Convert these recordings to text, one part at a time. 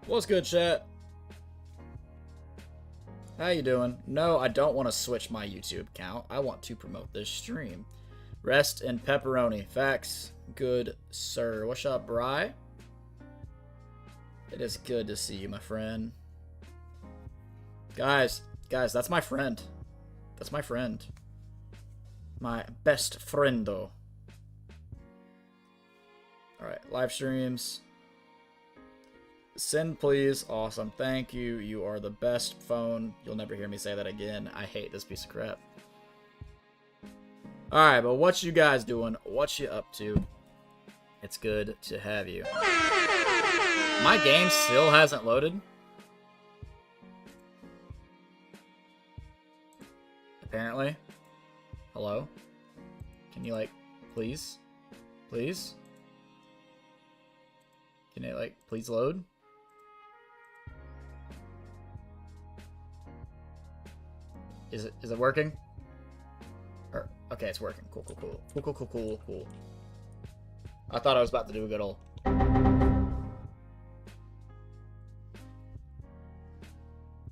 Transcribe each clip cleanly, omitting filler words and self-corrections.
What's good, chat? How you doing? No, I don't want to switch my YouTube account. I want to promote this stream. Rest and pepperoni. Facts. Good, sir. What's up, Bri? It is good to see you, my friend. Guys, that's my friend. That's my friend. My best friendo. Alright, live streams. Send, please. Awesome. Thank you. You are the best phone. You'll never hear me say that again. I hate this piece of crap. Alright, but what you guys doing? What you up to? It's good to have you. My game still hasn't loaded. Apparently. Hello? Can you, like, please? Please? Can it, like, please load? Is it working? Or, okay, it's working. Cool. I thought I was about to do a good old.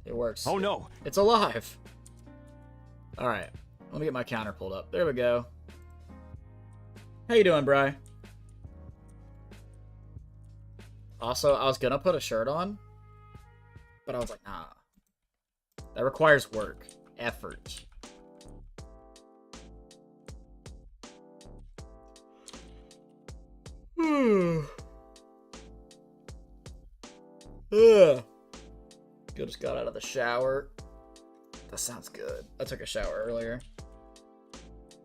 It works. Oh no! It's alive! Alright. Let me get my counter pulled up. There we go. How you doing, Bri? Also, I was gonna put a shirt on, but I was like, nah. That requires work. Effort. Just got out of the shower. That sounds good. I took a shower earlier.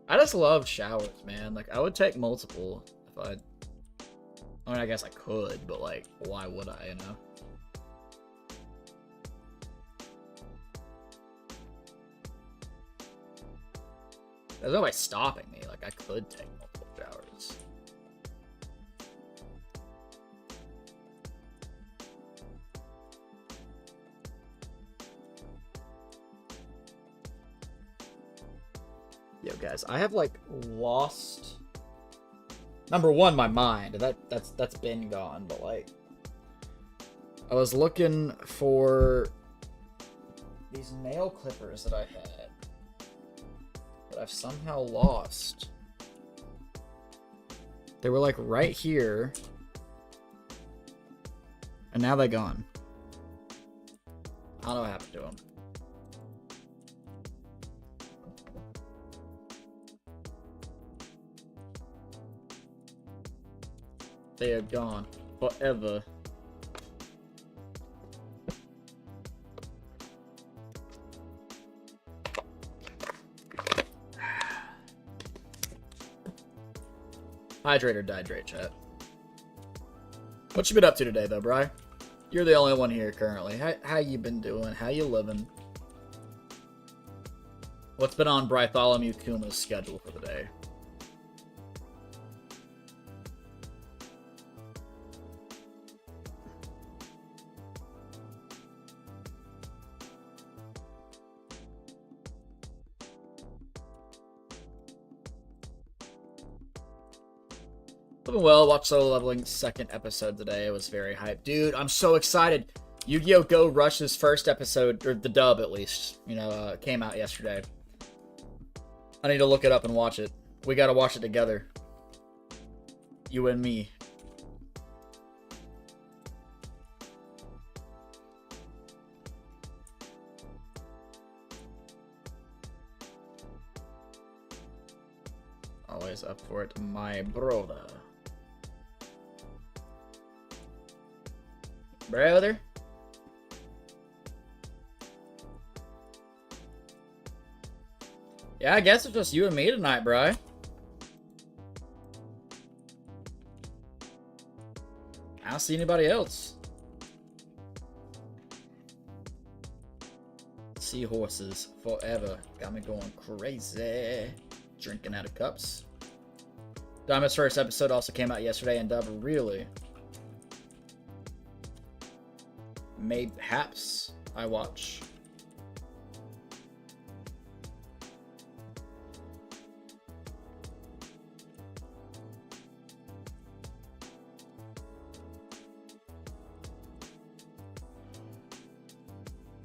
I just love showers, man. Like, I would take multiple if I mean, I guess I could, but, like, why would I, you know? There's no way stopping me. Like, I could take multiple showers. Yo, guys, I have, like, lost... Number one, my mind. That's been gone, but, like... I was looking for... these nail clippers that I had. That I've somehow lost. They were, like, right here. And now they're gone. I don't know what happened to them. They are gone forever. Hydrate or dihydrate, chat. What you been up to today, though, Bri? You're the only one here currently. How you been doing? How you living? What's been on Bartholomew Kuma's schedule for the day? Living well. Watched Solo Leveling's second episode today. It was very hyped. Dude, I'm so excited. Yu-Gi-Oh! Go Rush's first episode, or the dub at least, you know, came out yesterday. I need to look it up and watch it. We gotta watch it together. You and me. Always up for it, my brother. Brother? Yeah, I guess it's just you and me tonight, bro. I don't see anybody else. Seahorses forever. Got me going crazy. Drinking out of cups. Diamond's first episode also came out yesterday, and dub really mayhaps I watch.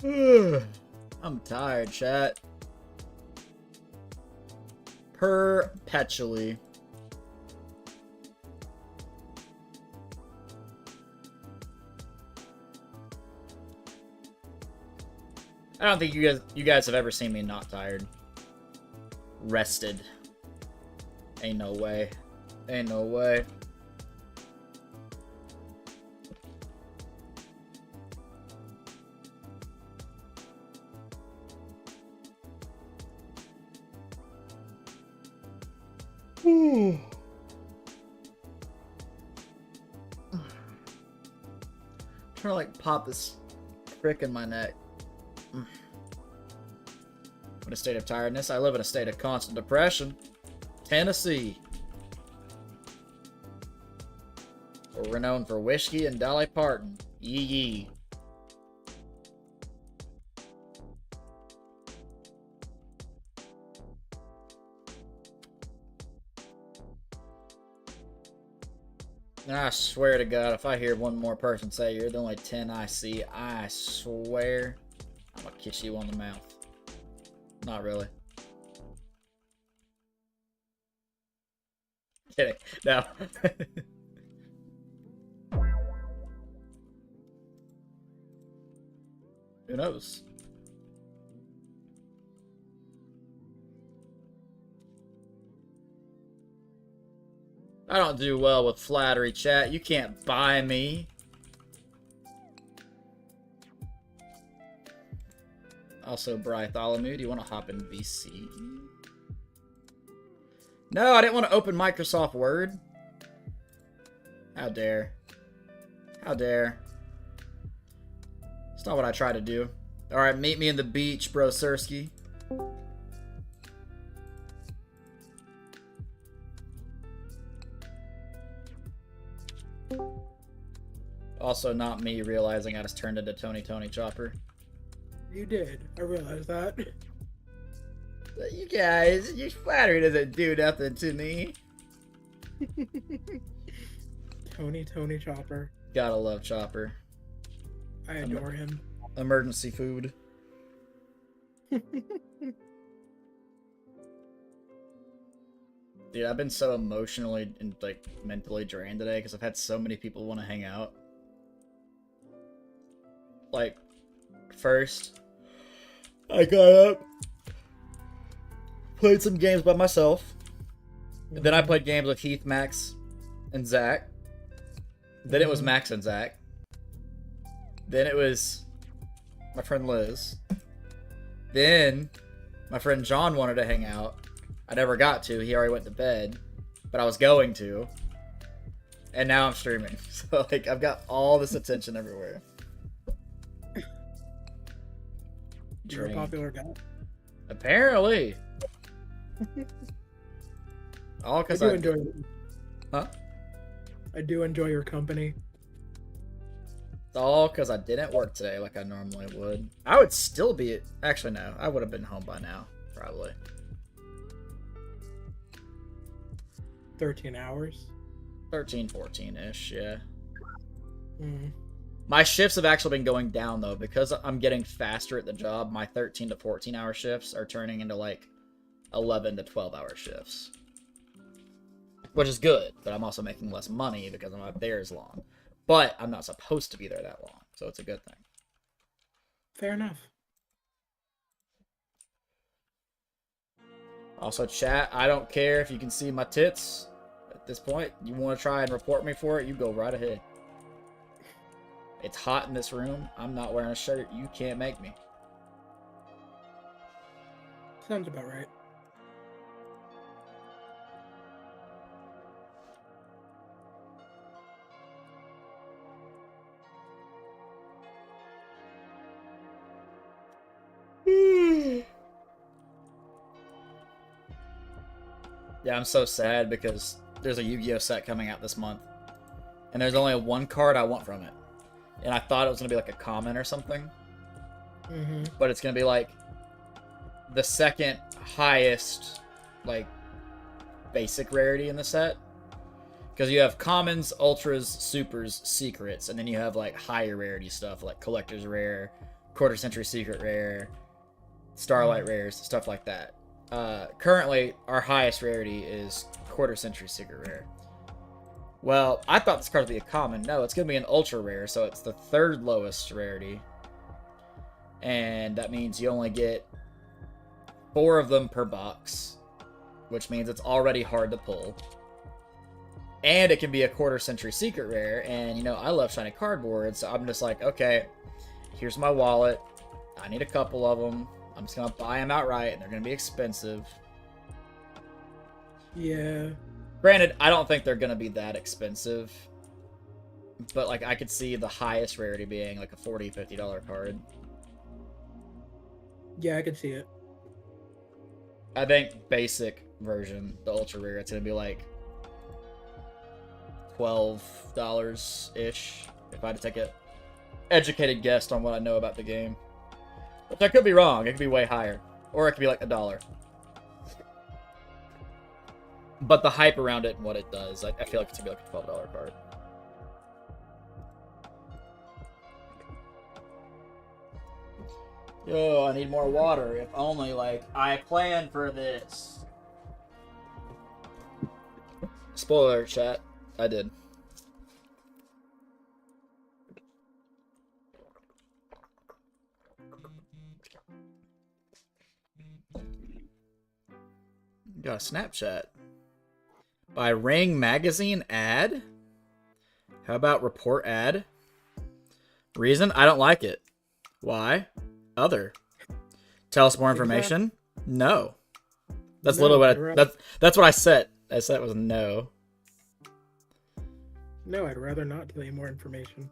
I'm tired, chat. Perpetually. I don't think you guys have ever seen me not tired. Rested. Ain't no way. Ain't no way. I'm trying to like pop this prick in my neck. What a state of tiredness. I live in a state of constant depression. Tennessee. We're renowned for whiskey and Dolly Parton. Yee yee. I swear to God, if I hear one more person say you're the only 10 I see, I swear I'm gonna kiss you on the mouth. Not really. Kidding. No. Who knows? I don't do well with flattery, chat. You can't buy me. Also, Bartholomew, do you want to hop in VC? No, I didn't want to open Microsoft Word. How dare. How dare. It's not what I try to do. Alright, meet me in the beach, bro Sirski. Also not me realizing I just turned into Tony Chopper. You did. I realized that. You guys, your flattery doesn't do nothing to me. Tony Chopper. Gotta love Chopper. I adore him. Emergency food. Dude, I've been so emotionally and like mentally drained today because I've had so many people want to hang out. Like, first, I got up, played some games by myself. And then I played games with Heath, Max, and Zach. Then it was Max and Zach. Then it was my friend Liz. Then my friend John wanted to hang out. I never got to. He already went to bed. But I was going to. And now I'm streaming. So, like, I've got all this attention everywhere. You're a popular guy. Apparently. All because I enjoy. Huh? I do enjoy your company. It's all because I didn't work today like I normally would. I would still be... Actually, no. I would have been home by now. Probably. 13 hours? 13, 14-ish, yeah. Mm. My shifts have actually been going down, though. Because I'm getting faster at the job, my 13 to 14-hour shifts are turning into, like, 11 to 12-hour shifts. Which is good, but I'm also making less money because I'm not there as long. But I'm not supposed to be there that long, so it's a good thing. Fair enough. Also, chat, I don't care if you can see my tits at this point. You want to try and report me for it, you go right ahead. It's hot in this room. I'm not wearing a shirt. You can't make me. Sounds about right. Yeah, I'm so sad because there's a Yu-Gi-Oh set coming out this month. And there's only one card I want from it. And I thought it was going to be like a common or something. Mm-hmm. But it's going to be like the second highest, like, basic rarity in the set. Because you have commons, ultras, supers, secrets, and then you have like higher rarity stuff like collector's rare, quarter century secret rare, starlight rares, stuff like that. Currently, our highest rarity is quarter century secret rare. Well, I thought this card would be a common. No, it's going to be an ultra rare, so it's the third lowest rarity. And that means you only get 4 of them per box, which means it's already hard to pull. And it can be a quarter century secret rare, and, you know, I love shiny cardboard, so I'm just like, okay, here's my wallet. I need a couple of them. I'm just going to buy them outright, and they're going to be expensive. Yeah. Granted, I don't think they're going to be that expensive. But, like, I could see the highest rarity being, like, a $40, $50 card. Yeah, I can see it. I think basic version, the ultra rare, it's going to be, like, $12-ish. If I had to take an educated guess on what I know about the game. Which I could be wrong. It could be way higher. Or it could be, like, $1. But the hype around it and what it does, I feel like it's going to be like a $12 card. Yo, I need more water. If only, like, I planned for this. Spoiler, chat. I did. Got a Snapchat. By Ring Magazine ad? How about report ad? Reason? I don't like it. Why? Other. Tell us more information? No. That's literally what that's what I said. I said it was no. No, I'd rather not tell you more information.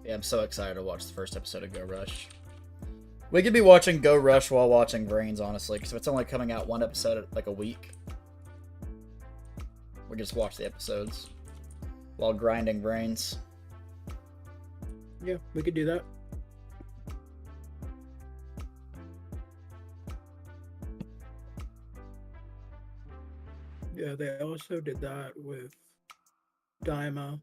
Yeah, I'm so excited to watch the first episode of Go Rush. We could be watching Go Rush while watching Brains, honestly, because if it's only coming out one episode like a week, we can just watch the episodes while grinding Brains. Yeah, we could do that. Yeah, they also did that with Daima.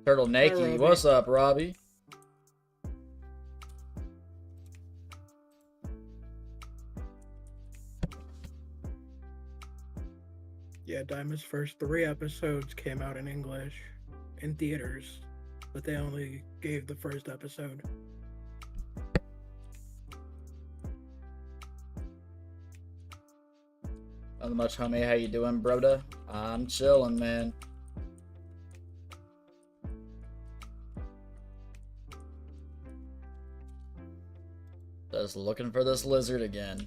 Turtle Nakey, what's up, Robbie? Yeah, Daima's first 3 episodes came out in English in theaters, but they only gave the first episode. Not much, homie. How you doing, broda? I'm chilling, man. Just looking for this lizard again.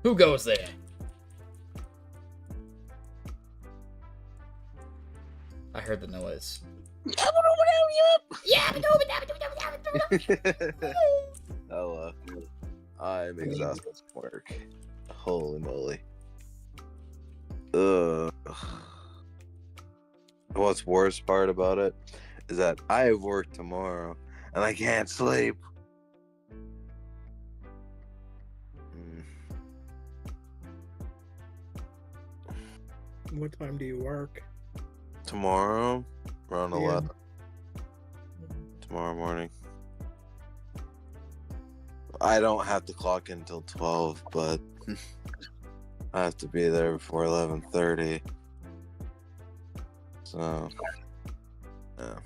Who goes there? I heard the noise. Oh, I'm exhausted from work. Holy moly. Ugh. What's worst part about it is that I have work tomorrow and I can't sleep. What time do you work? Tomorrow, around Yeah. 11. Tomorrow morning. I don't have to clock in until 12, but I have to be there before 11:30. So, yeah.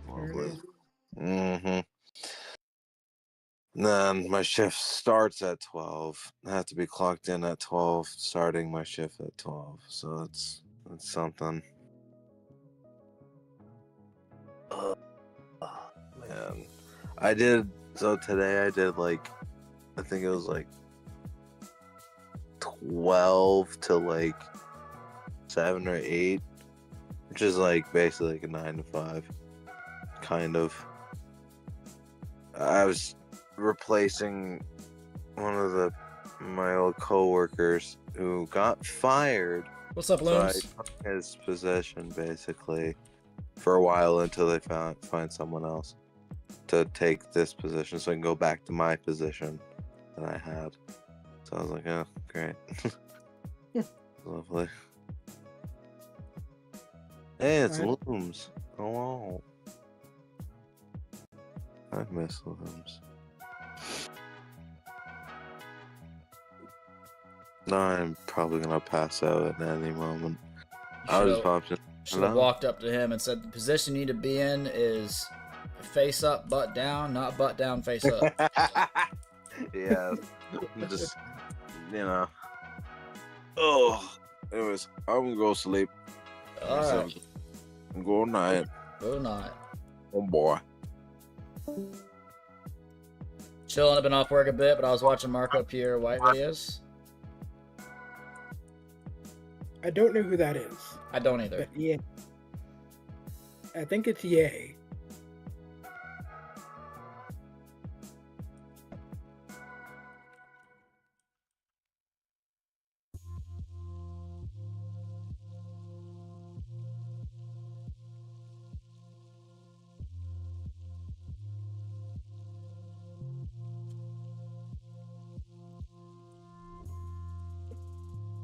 Fair enough. Mm-hmm. And then my shift starts at 12. I have to be clocked in at 12, starting my shift at 12. So that's something. Man. Today I did like, I think it was like 12 to like 7 or 8, which is like basically like a 9 to 5, kind of. I was replacing one of my old coworkers who got fired. What's up, So I Looms? took his position basically for a while until they find someone else to take this position, so I can go back to my position that I had. So I was like, oh, great. Lovely. Hey, it's Alright. Looms. Hello. I miss Looms. I'm probably gonna pass out at any moment. I was popping. Should have walked up to him and said, the position you need to be in is face up, butt down, not butt down, face up. Yeah, just, you know. Oh, anyways, I'm gonna go sleep. Alright. Good night. Good night. Oh boy. Chilling, I've been off work a bit, but I was watching Marco Pierre White videos. I don't know who that is. I don't either. But yeah. I think it's Yay.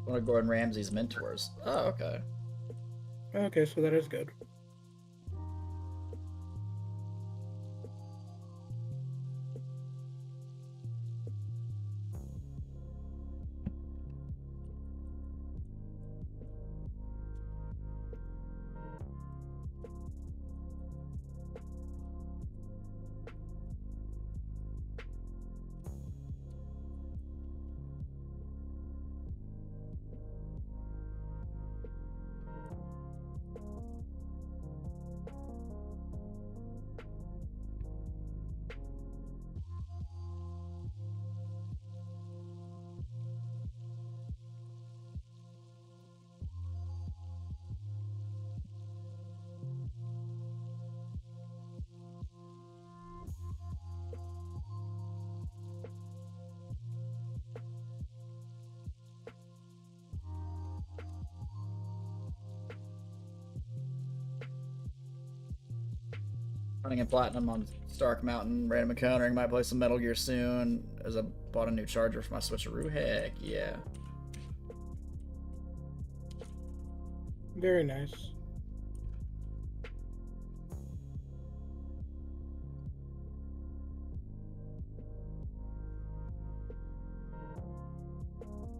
One of Gordon Ramsay's mentors. Oh, okay. Okay, so that is good. Running in Platinum on Stark Mountain, random encountering, might play some Metal Gear soon, as I bought a new charger for my switcheroo. Heck yeah. Very nice.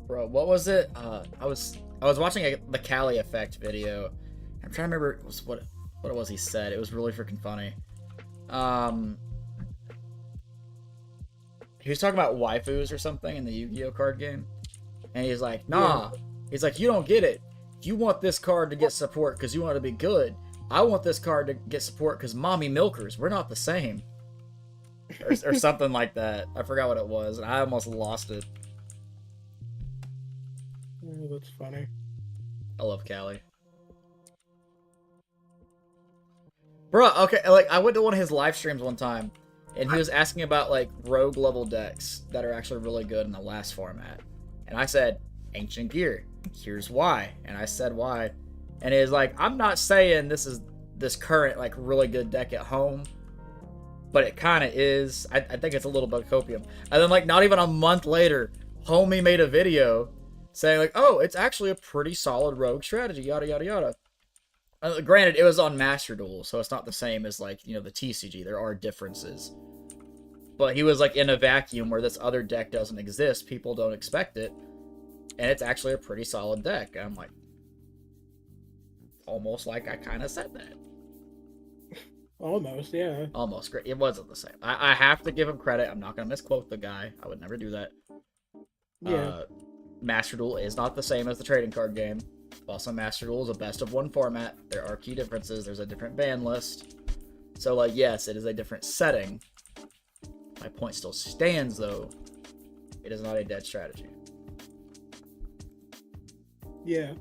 Bro, what was it? I was watching the Cali Effect video. I'm trying to remember what it was he said. It was really freaking funny. He was talking about waifus or something in the Yu-Gi-Oh card game, and he's like, nah. Yeah. He's like, you don't get it. You want this card to get support because you want it to be good. I want this card to get support because mommy milkers. We're not the same. Or something like that. I forgot what it was, and I almost lost it. Oh, that's funny. I love Cali. Bro, okay, like, I went to one of his live streams one time, and he was asking about, like, rogue level decks that are actually really good in the last format. And I said, Ancient Gear. Here's why. And I said why. And he was like, I'm not saying this is this current, like, really good deck at home, but it kind of is. I think it's a little bit of copium. And then, like, not even a month later, homie made a video saying, like, oh, it's actually a pretty solid rogue strategy, yada, yada, yada. Granted, it was on Master Duel, so it's not the same as, like, you know, the TCG. There are differences. But he was, like, in a vacuum where this other deck doesn't exist. People don't expect it. And it's actually a pretty solid deck. And I'm like, almost like I kind of said that. Almost, yeah. Almost great. It wasn't the same. I have to give him credit. I'm not gonna misquote the guy. I would never do that. Yeah. Master Duel is not the same as the trading card game. Also, Master Duel is a best of one format. There are key differences. There's a different ban list. So, like, yes, it is a different setting. My point still stands, though. It is not a dead strategy. Yeah.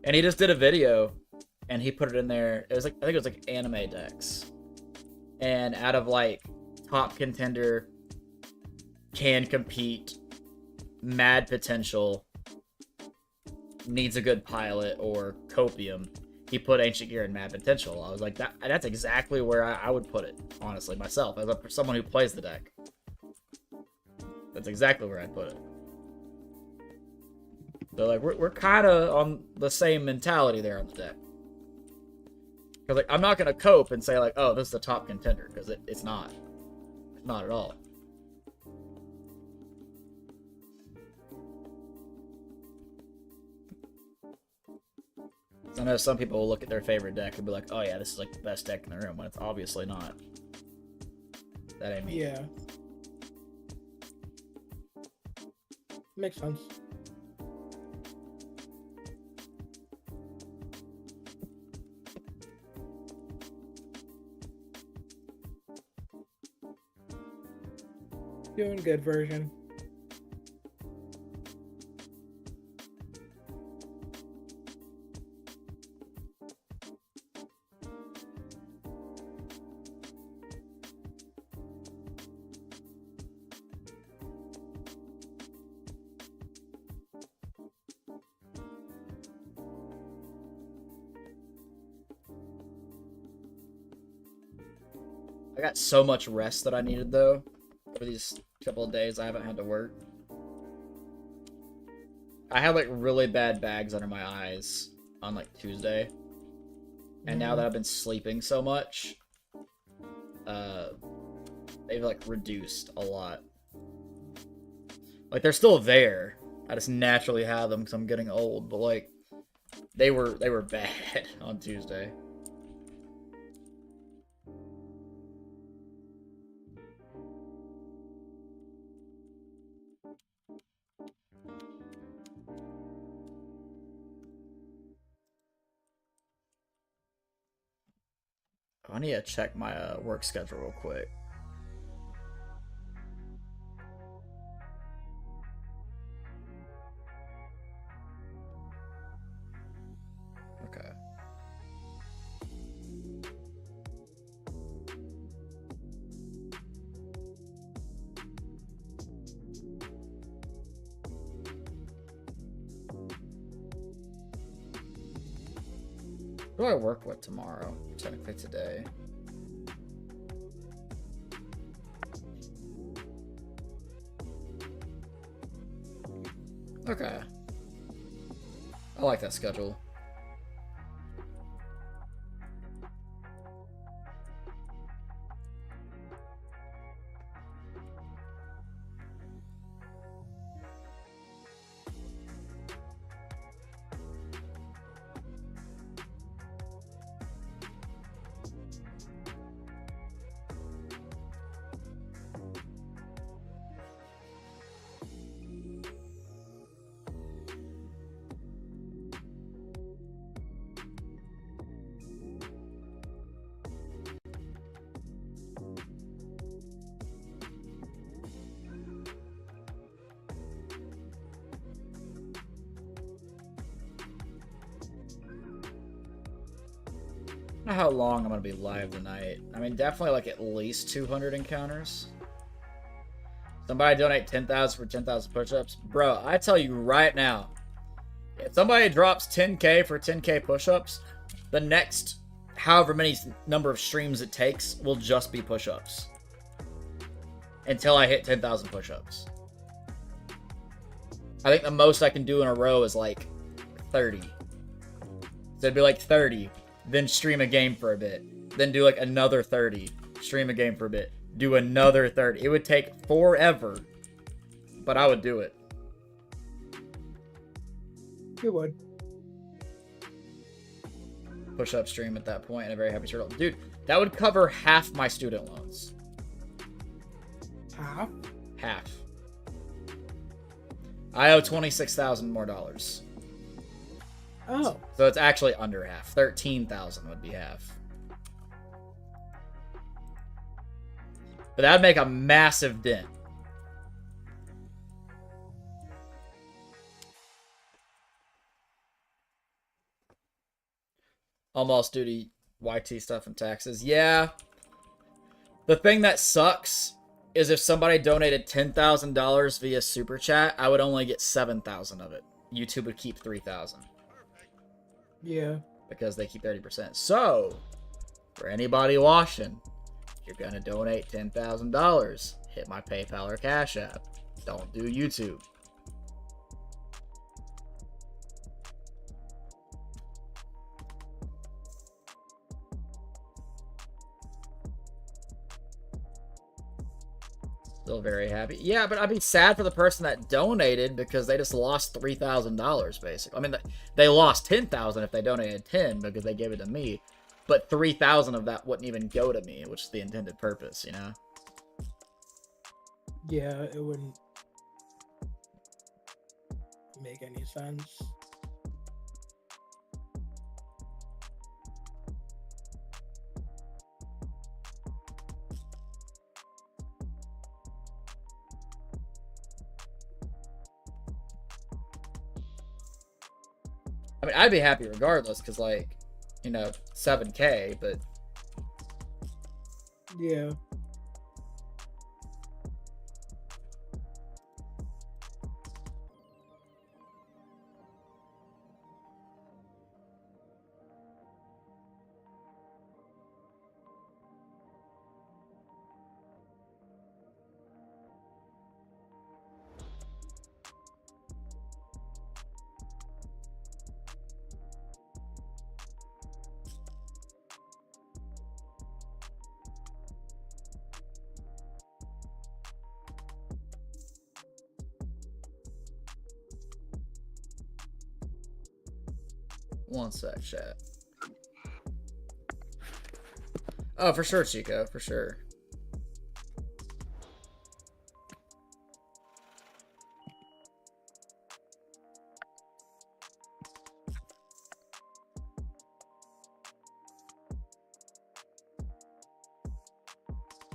And he just did a video, and he put it in there. It was like, I think it was like anime decks. And out of like top contender, can compete, mad potential, needs a good pilot, or copium, he put ancient gear and mad potential. I was like, that's exactly where I would put it, honestly, myself, as someone who plays the deck. That's exactly where I'd put it. So like we're kind of on the same mentality there on the deck. Because like I'm not gonna cope and say like, oh, this is the top contender, because it's not. It's not at all. I know some people will look at their favorite deck and be like, oh yeah, this is like the best deck in the room, when it's obviously not. That ain't me. Yeah. Makes sense. Doing good version. I got so much rest that I needed, though, over these couple of days I haven't had to work. I had like really bad bags under my eyes on like Tuesday, and now that I've been sleeping so much, they've like reduced a lot. Like they're still there. I just naturally have them because I'm getting old, but like they were bad on Tuesday. I need to check my work schedule real quick. Okay. Who do I work with tomorrow? Technically today. Okay. I like that schedule. I don't know how long I'm gonna be live tonight. I mean, definitely like at least 200 encounters. Somebody donate 10,000 for 10,000 push-ups. Bro, I tell you right now, if somebody drops 10k for 10k push-ups, the next however many number of streams it takes will just be push-ups. Until I hit 10,000 push-ups. I think the most I can do in a row is like 30. So it'd be like 30, then stream a game for a bit, then do like another 30, stream a game for a bit, do another 30. It would take forever, but I would do it. You would. Push up stream at that point, and a very happy turtle. Dude, That would cover half my student loans. Half? Half. I owe $26,000 more dollars. Oh. So it's actually under half. 13,000 would be half. But that would make a massive dent. Almost due to YT stuff and taxes. Yeah. The thing that sucks is if somebody donated $10,000 via Super Chat, I would only get 7,000 of it. YouTube would keep 3,000. Yeah. Because they keep 30%. So, for anybody watching, if you're going to donate $10,000, hit my PayPal or Cash App. Don't do YouTube. Still very happy. Yeah, but I'd be sad for the person that donated because they just lost $3,000, basically. I mean, they lost $10,000 if they donated 10 because they gave it to me, but $3,000 of that wouldn't even go to me, which is the intended purpose, you know? Yeah, it wouldn't make any sense. I mean, I'd be happy regardless because, like, you know, 7K, but... Yeah. One sec, chat. Oh, for sure, Chico, for sure.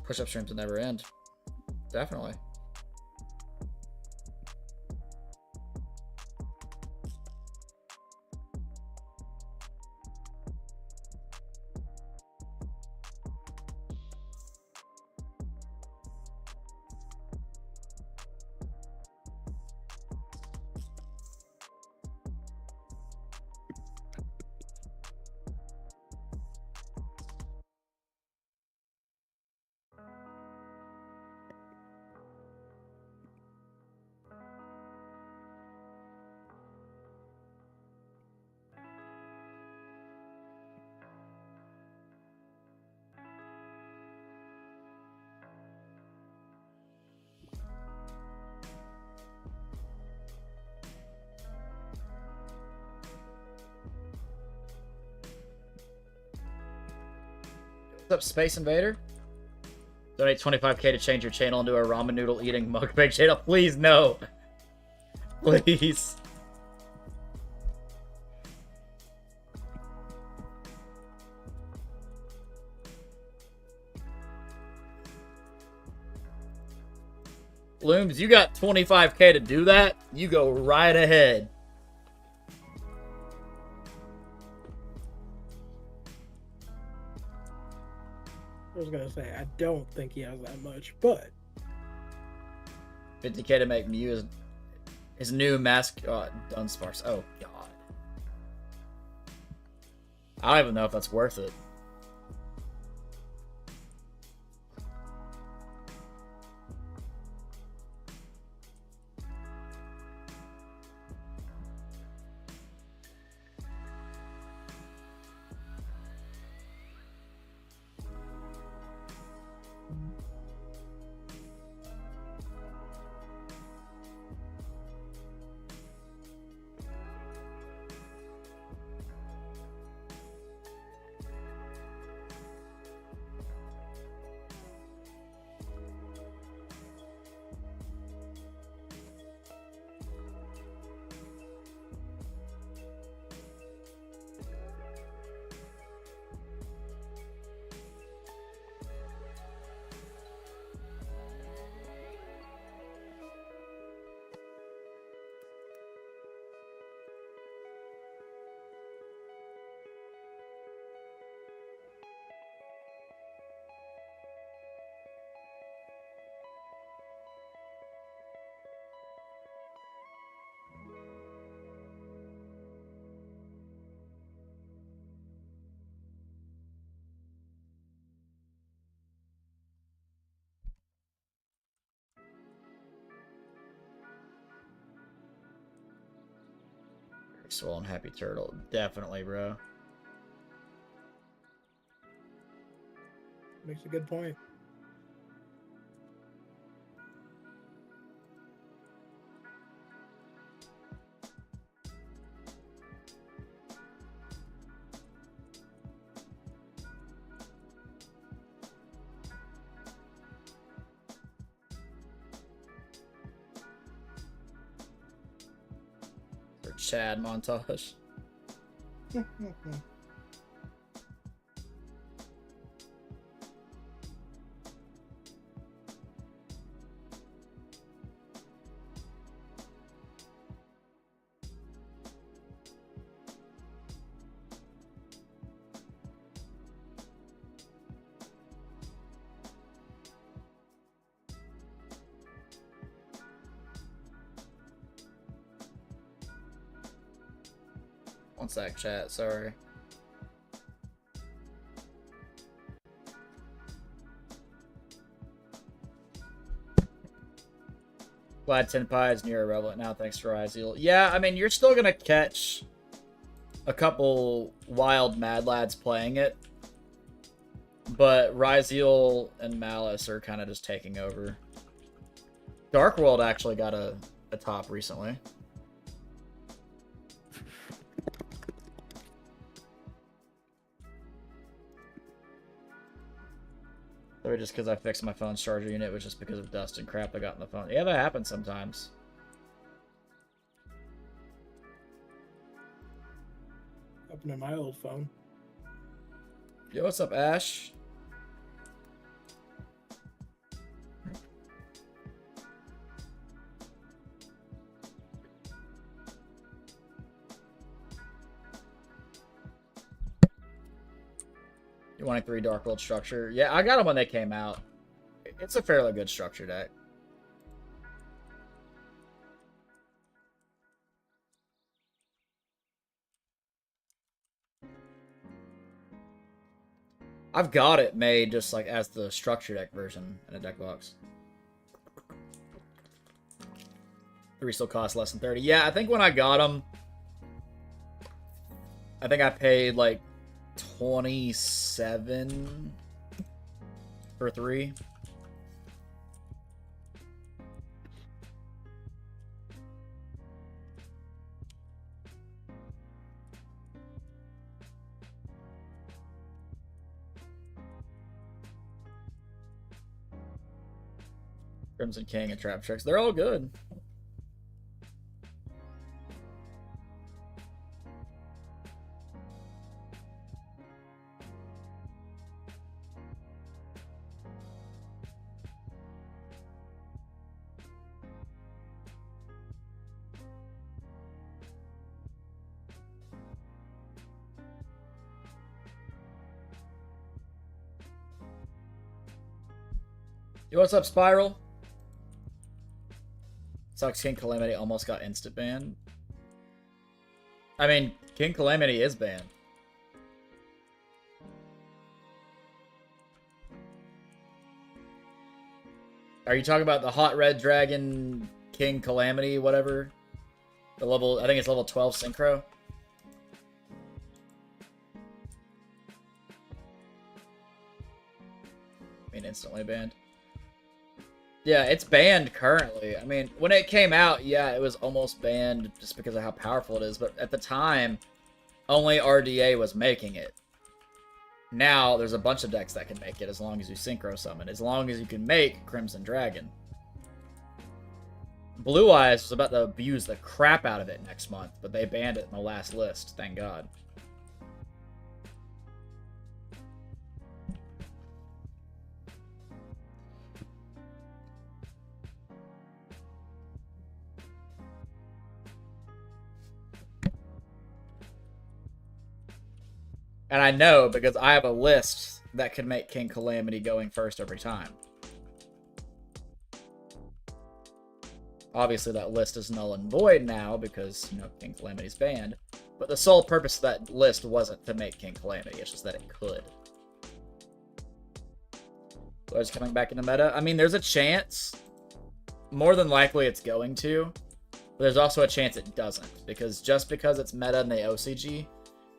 Push-up streams will never end. Definitely. What's up, Space Invader? Donate 25K to change your channel into a ramen noodle eating mukbang channel. Please, no. Please. Looms, you got 25K to do that? You go right ahead. I was gonna say, I don't think he has that much, but 50K to make Mew his new mascot Dunsparce. Oh, God. I don't even know if that's worth it. Swollen Happy Turtle. Definitely, bro. Makes a good point. Or Chad montage. One sec, chat. Sorry. Glad Tenpai is near irrelevant now, thanks to Ryzeal. Yeah, I mean, you're still gonna catch a couple wild Mad Lads playing it, but Ryzeal and Malice are kind of just taking over. Dark World actually got a top recently. Maybe just because I fixed my phone's charger unit, was just because of dust and crap I got in the phone. Yeah, that happens sometimes. Happened to my old phone. Yo, what's up, Ash? You wanting 3 Dark World structure? Yeah, I got them when they came out. It's a fairly good structure deck. I've got it made just like as the structure deck version in a deck box. 3 still cost less than 30. Yeah, I think when I got them, I think I paid like 27 for 3. Crimson King and Trap Tricks. They're all good. Yo, what's up, Spiral? Sucks King Calamity almost got instant banned. I mean, King Calamity is banned. Are you talking about the Hot Red Dragon King Calamity, whatever? The level, I think it's level 12 synchro. I mean, instantly banned. Yeah, it's banned currently. I mean, when it came out, yeah, it was almost banned just because of how powerful it is. But at the time, only RDA was making it. Now, there's a bunch of decks that can make it as long as you synchro summon. As long as you can make Crimson Dragon. Blue Eyes was about to abuse the crap out of it next month, but they banned it in the last list, thank God. And I know because I have a list that could make King Calamity going first every time. Obviously, that list is null and void now because, you know, King Calamity's banned. But the sole purpose of that list wasn't to make King Calamity. It's just that it could. So it's coming back into meta. I mean, there's a chance. More than likely, it's going to. But there's also a chance it doesn't, because just because it's meta in the OCG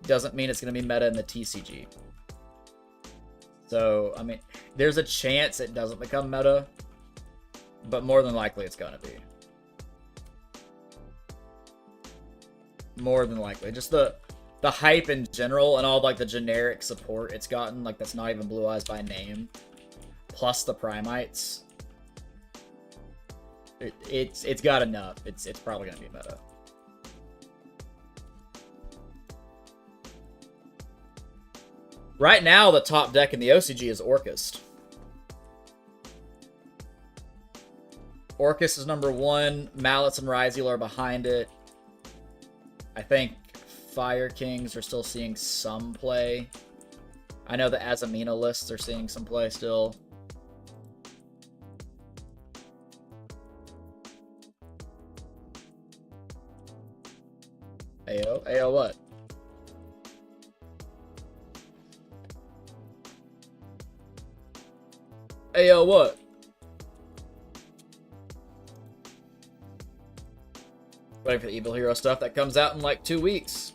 doesn't mean it's going to be meta in the TCG. So, I mean, there's a chance it doesn't become meta, but more than likely it's going to be. More than likely. Just the hype in general and all like the generic support it's gotten, like that's not even Blue Eyes by name, plus the Primites. It's got enough. It's probably gonna be meta. Right now, the top deck in the OCG is Orcust. Orcust is number 1. Mallets and Ryzeal are behind it. I think Fire Kings are still seeing some play. I know the Azamina lists are seeing some play still. Ayo? Ayo what? Ayo what? Waiting for the Evil Hero stuff that comes out in like 2 weeks.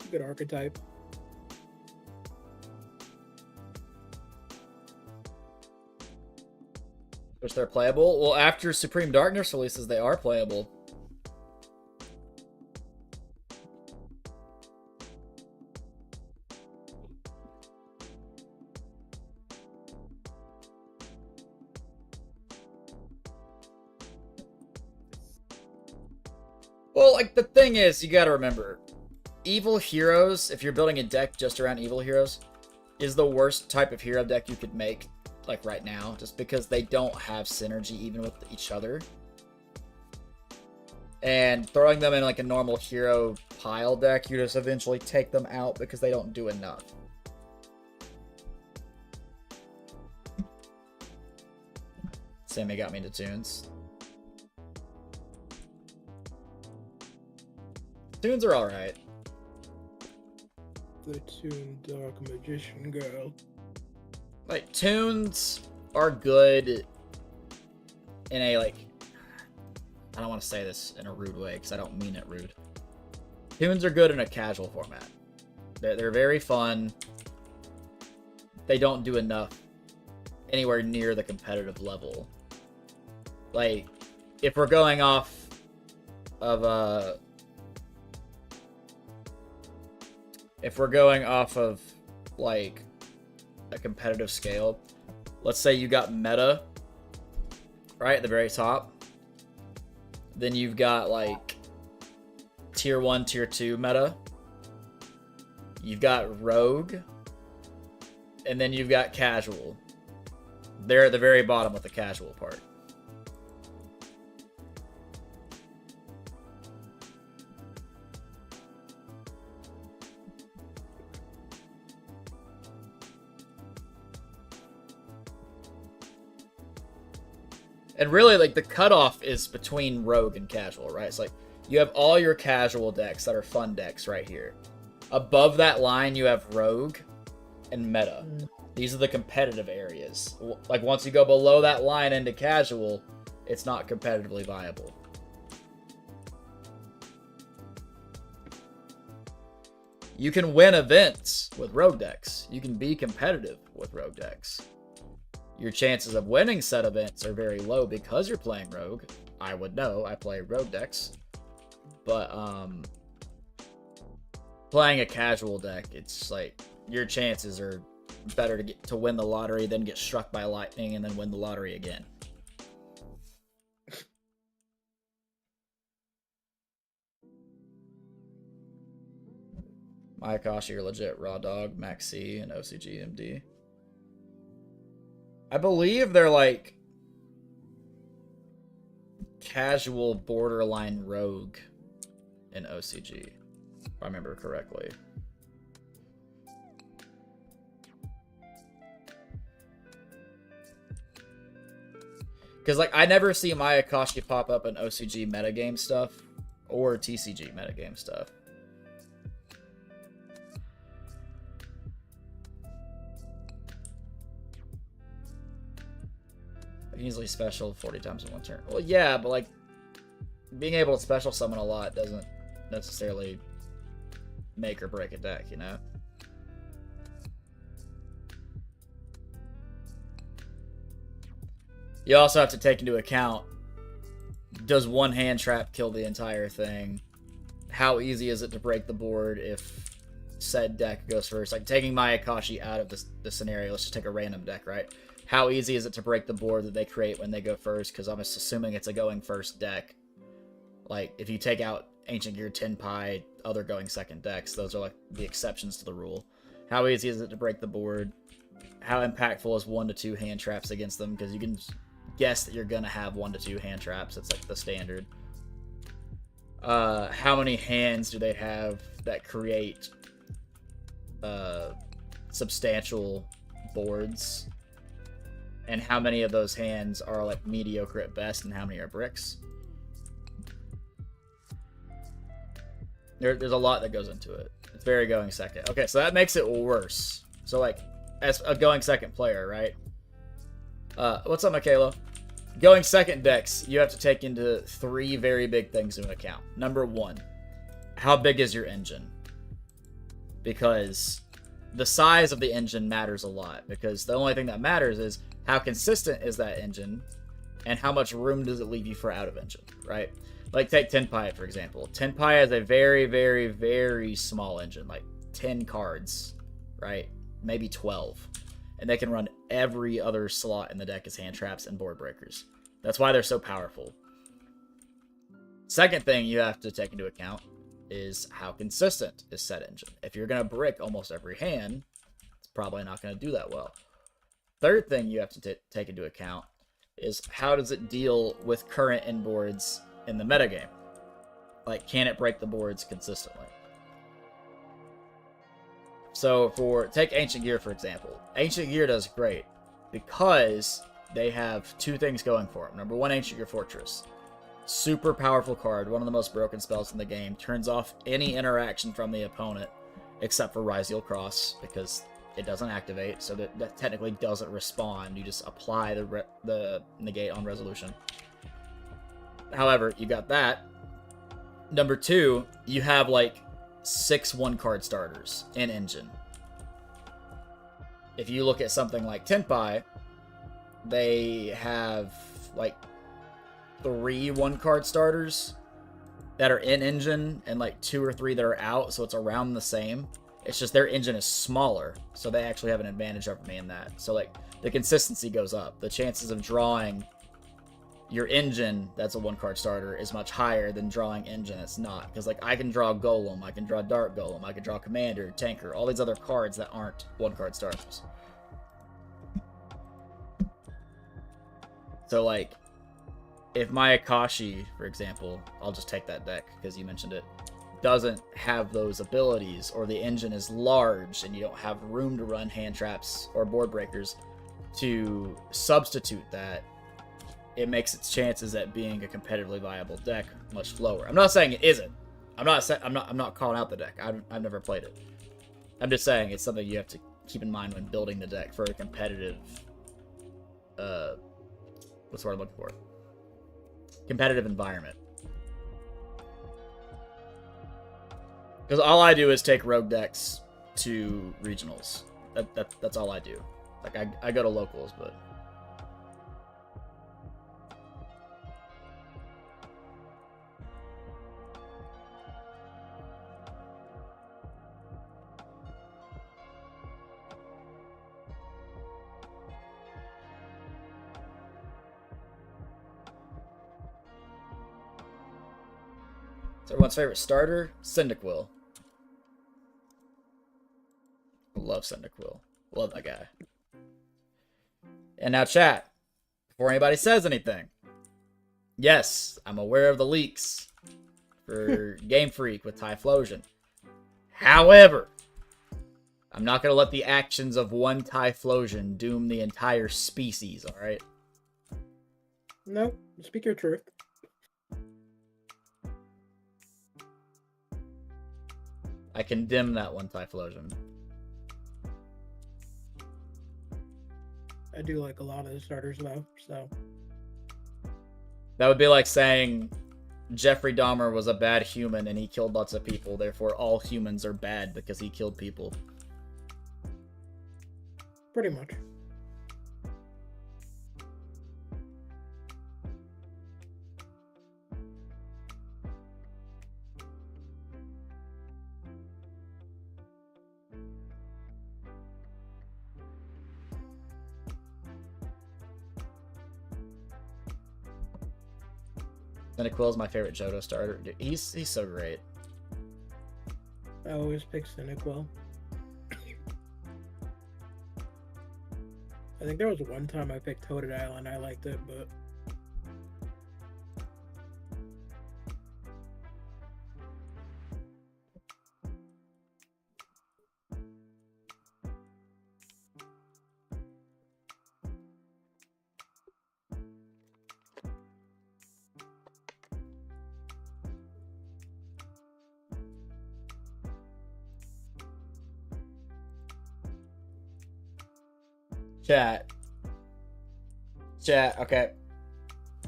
Good archetype. Which they're playable. Well, after Supreme Darkness releases, they are playable. Well, like, the thing is, you gotta remember, Evil Heroes, if you're building a deck just around Evil Heroes, is the worst type of hero deck you could make, like, right now, just because they don't have synergy even with each other. And throwing them in, like, a normal hero pile deck, you just eventually take them out because they don't do enough. Sammy got me into tunes. Tunes are alright. The Toon Dark Magician Girl. Like, tunes are good in a, like, I don't want to say this in a rude way because I don't mean it rude. Tunes are good in a casual format. They're very fun. They don't do enough anywhere near the competitive level. Like, if we're going off of like a competitive scale, let's say you got meta right at the very top, then you've got like tier 1, tier 2 meta, you've got rogue, and then you've got casual. They're at the very bottom with the casual part. And really, like, the cutoff is between rogue and casual, right? It's like, you have all your casual decks that are fun decks right here. Above that line, you have rogue and meta. These are the competitive areas. Like, once you go below that line into casual, it's not competitively viable. You can win events with rogue decks. You can be competitive with rogue decks. Your chances of winning said events are very low because you're playing rogue. I would know. I play rogue decks. But playing a casual deck, it's like your chances are better to win the lottery than get struck by lightning and then win the lottery again. Mayakashi, you're legit. Raw Dog, Max C, and OCG MD. I believe they're like casual borderline rogue in OCG, if I remember correctly. Because, like, I never see my Akashi pop up in OCG metagame stuff or TCG metagame stuff. I can easily special 40 times in one turn. Well, yeah, but, like, being able to special summon a lot doesn't necessarily make or break a deck, you know? You also have to take into account, does one hand trap kill the entire thing? How easy is it to break the board if said deck goes first? Like, taking my Akashi out of the scenario, let's just take a random deck, right? How easy is it to break the board that they create when they go first? Because I'm just assuming it's a going first deck. Like, if you take out Ancient Gear, Tenpai, other going second decks, those are like the exceptions to the rule. How easy is it to break the board? How impactful is 1 to 2 hand traps against them? Because you can guess that you're going to have 1 to 2 hand traps. It's like the standard. How many hands do they have that create substantial boards? And how many of those hands are like mediocre at best, and how many are bricks? There's a lot that goes into it. It's very going second. Okay, so that makes it worse. So, like, as a going second player, right? What's up, Michaela? Going second decks, you have to take into 3 very big things into account. Number 1, how big is your engine? Because the size of the engine matters a lot. Because the only thing that matters is how consistent is that engine, and how much room does it leave you for out of engine, right? Like, take Tenpai, for example. Tenpai has a very, very, very small engine, like 10 cards, right? Maybe 12. And they can run every other slot in the deck as hand traps and board breakers. That's why they're so powerful. Second thing you have to take into account is how consistent is said engine. If you're going to brick almost every hand, it's probably not going to do that well. Third thing you have to take into account is how does it deal with current inboards in the metagame. Like, can it break the boards consistently? So, take Ancient Gear, for example. Ancient Gear does great because they have 2 things going for them. Number 1, Ancient Gear Fortress. Super powerful card, one of the most broken spells in the game. Turns off any interaction from the opponent, except for Ryzeal Cross, because it doesn't activate, so that technically doesn't respond. You just apply the negate on resolution. However, you got that. Number 2, you have like 6 1-card starters in engine. If you look at something like Tenpai, they have like 3 1-card starters that are in engine and like 2 or 3 that are out, so it's around the same. It's just their engine is smaller, so they actually have an advantage over me in that. So, like, the consistency goes up. The chances of drawing your engine that's a 1-card starter is much higher than drawing engine that's not. Because, like, I can draw Golem, I can draw Dark Golem, I can draw Commander, Tanker, all these other cards that aren't 1-card starters. So, like, if my Akashi, for example, I'll just take that deck because you mentioned it, doesn't have those abilities, or the engine is large and you don't have room to run hand traps or board breakers to substitute that, it makes its chances at being a competitively viable deck much lower. I'm not saying it isn't. I'm not calling out the deck. I've never played it. I'm just saying it's something you have to keep in mind when building the deck for a competitive what's the word I'm looking for? Competitive environment. Because all I do is take rogue decks to regionals. That's all I do. Like, I go to locals, but... So everyone's favorite starter? Cyndaquil. Love Cyndaquil. Love that guy. And now chat. Before anybody says anything. Yes, I'm aware of the leaks for Game Freak with Typhlosion. However, I'm not going to let the actions of one Typhlosion doom the entire species, alright? No, speak your truth. I condemn that one, Typhlosion. I do like a lot of the starters though, so That would be like saying Jeffrey Dahmer was a bad human and he killed lots of people, therefore all humans are bad because he killed people. pretty much. Cyndaquil is my favorite Johto starter. Dude, he's so great. I always pick Cyndaquil. I think there was one time I picked Totodile and I liked it, but Chat, okay.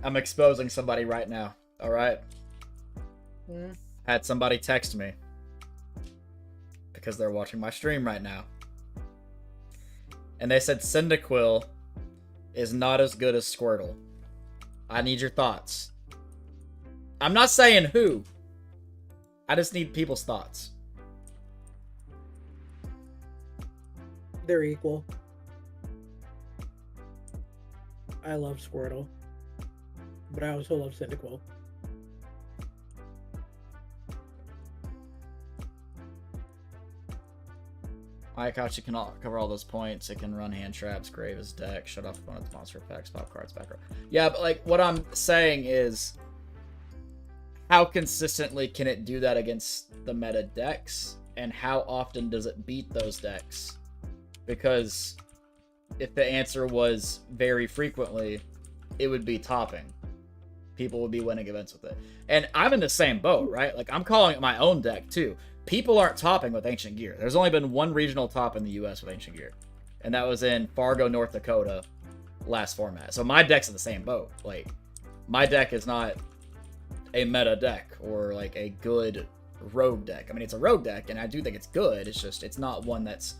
I'm exposing somebody right now, alright? Had somebody text me. Because they're watching my stream right now. And they said Cyndaquil is not as good as Squirtle. I need your thoughts. I'm not saying who. I just need people's thoughts. they're equal. I love Squirtle, but I also love Cyndaquil. Ayakachi can cover all those points. It can run hand traps, grave his deck, shut off opponent's monster effects, pop cards, back row. Yeah, but like what I'm saying is, how consistently can it do that against the meta decks, and how often does it beat those decks? Because if the answer was very frequently, it would be topping. People would be winning events with it. And I'm in the same boat, right? Like, I'm calling it my own deck, too. People aren't topping with Ancient Gear. There's only been one regional top in the US with Ancient Gear. And that was in Fargo, North Dakota, last format. So my deck's in the same boat. Like, my deck is not a meta deck or, like, a good rogue deck. I mean, it's a rogue deck, and I do think it's good. It's just, it's not one that's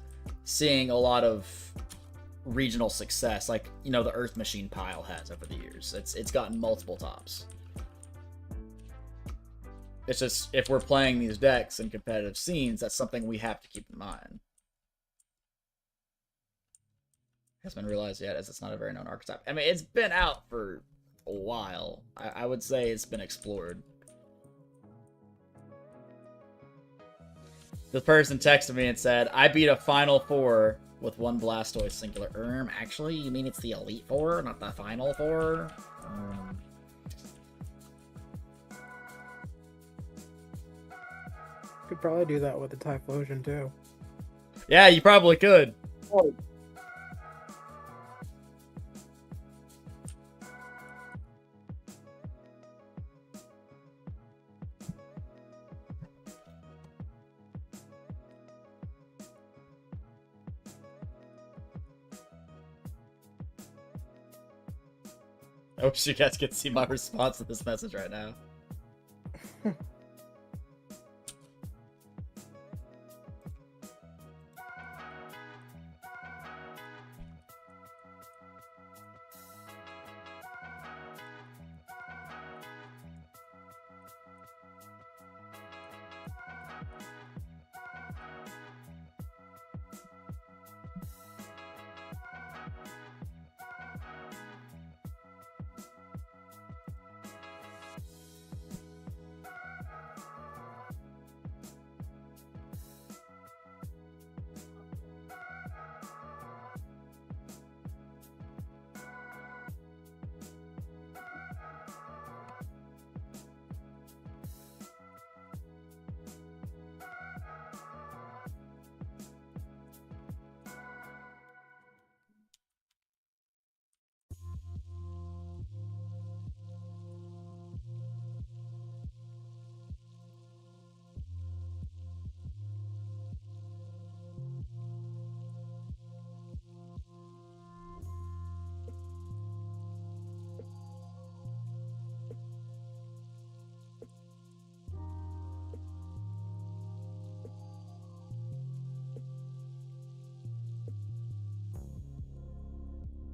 seeing a lot of regional success like, you know, the Earth Machine pile has over the years. It's gotten multiple tops. It's just, if we're playing these decks in competitive scenes, that's something we have to keep in mind. Hasn't been realized yet, as it's not a very known archetype. I mean, it's been out for a while. I would say it's been explored. The person texted me and said, I beat a Final Four with one Blastoise singular. Actually, you mean it's the Elite Four, not the Final Four? Could probably do that with the Typhlosion too. Yeah, you probably could. Oh. I wish you guys could see my response to this message right now.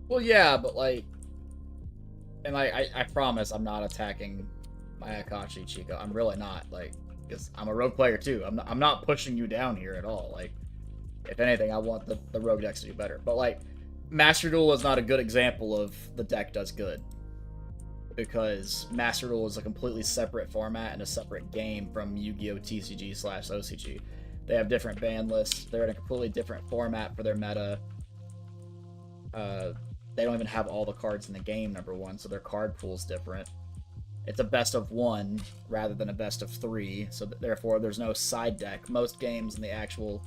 Well, yeah, but like, and I promise I'm not attacking my Akashi Treecko. I'm really not, like, because I'm a rogue player too. I'm not pushing you down here at all. Like, if anything, I want the rogue decks to do better. But like, Master Duel is not a good example of the deck does good, because Master Duel is a completely separate format and a separate game from Yu-Gi-Oh! TCG/OCG. They have different ban lists. They're in a completely different format for their meta. They don't even have all the cards in the game, number one, so their card pool's different. It's a best of one rather than a best of three, so therefore there's no side deck. Most games in the actual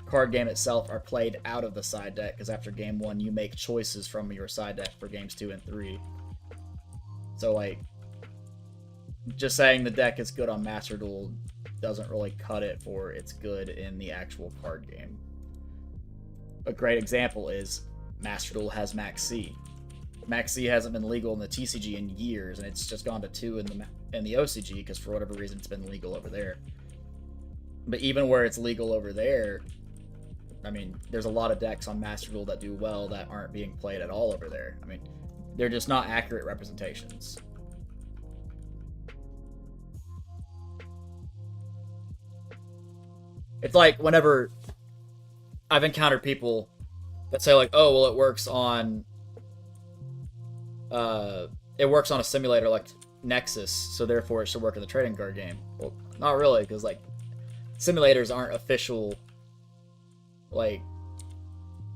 card game itself are played out of the side deck, because after game one you make choices from your side deck for games 2 and 3. So like, just saying the deck is good on Master Duel doesn't really cut it for it's good in the actual card game. A great example is Master Duel has Max C. Max C hasn't been legal in the TCG in years, and it's just gone to 2 in the OCG because for whatever reason it's been legal over there. But even where it's legal over there, I mean, there's a lot of decks on Master Duel that do well that aren't being played at all over there. I mean, they're just not accurate representations. It's like whenever I've encountered people that say like, oh, well, it works on a simulator like Nexus, so therefore it should work in the trading card game. Well, not really, because like simulators aren't official. Like,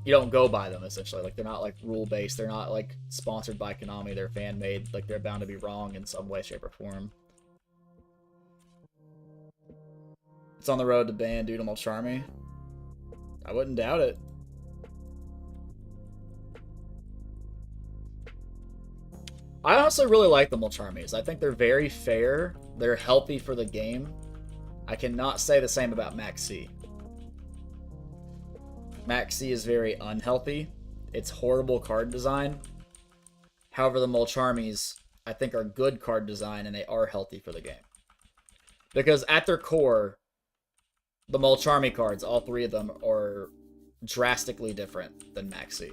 you don't go by them essentially. Like, they're not like rule based. They're not like sponsored by Konami. They're fan made. Like, they're bound to be wrong in some way, shape, or form. It's on the road to ban Doodle Charmy. I wouldn't doubt it. I honestly really like the Mulcharmies. I think they're very fair. They're healthy for the game. I cannot say the same about Max C. Max C is very unhealthy. It's horrible card design. However, the Mulcharmies, I think, are good card design, and they are healthy for the game. Because at their core, the Mulcharmy cards, all three of them, are drastically different than Max C.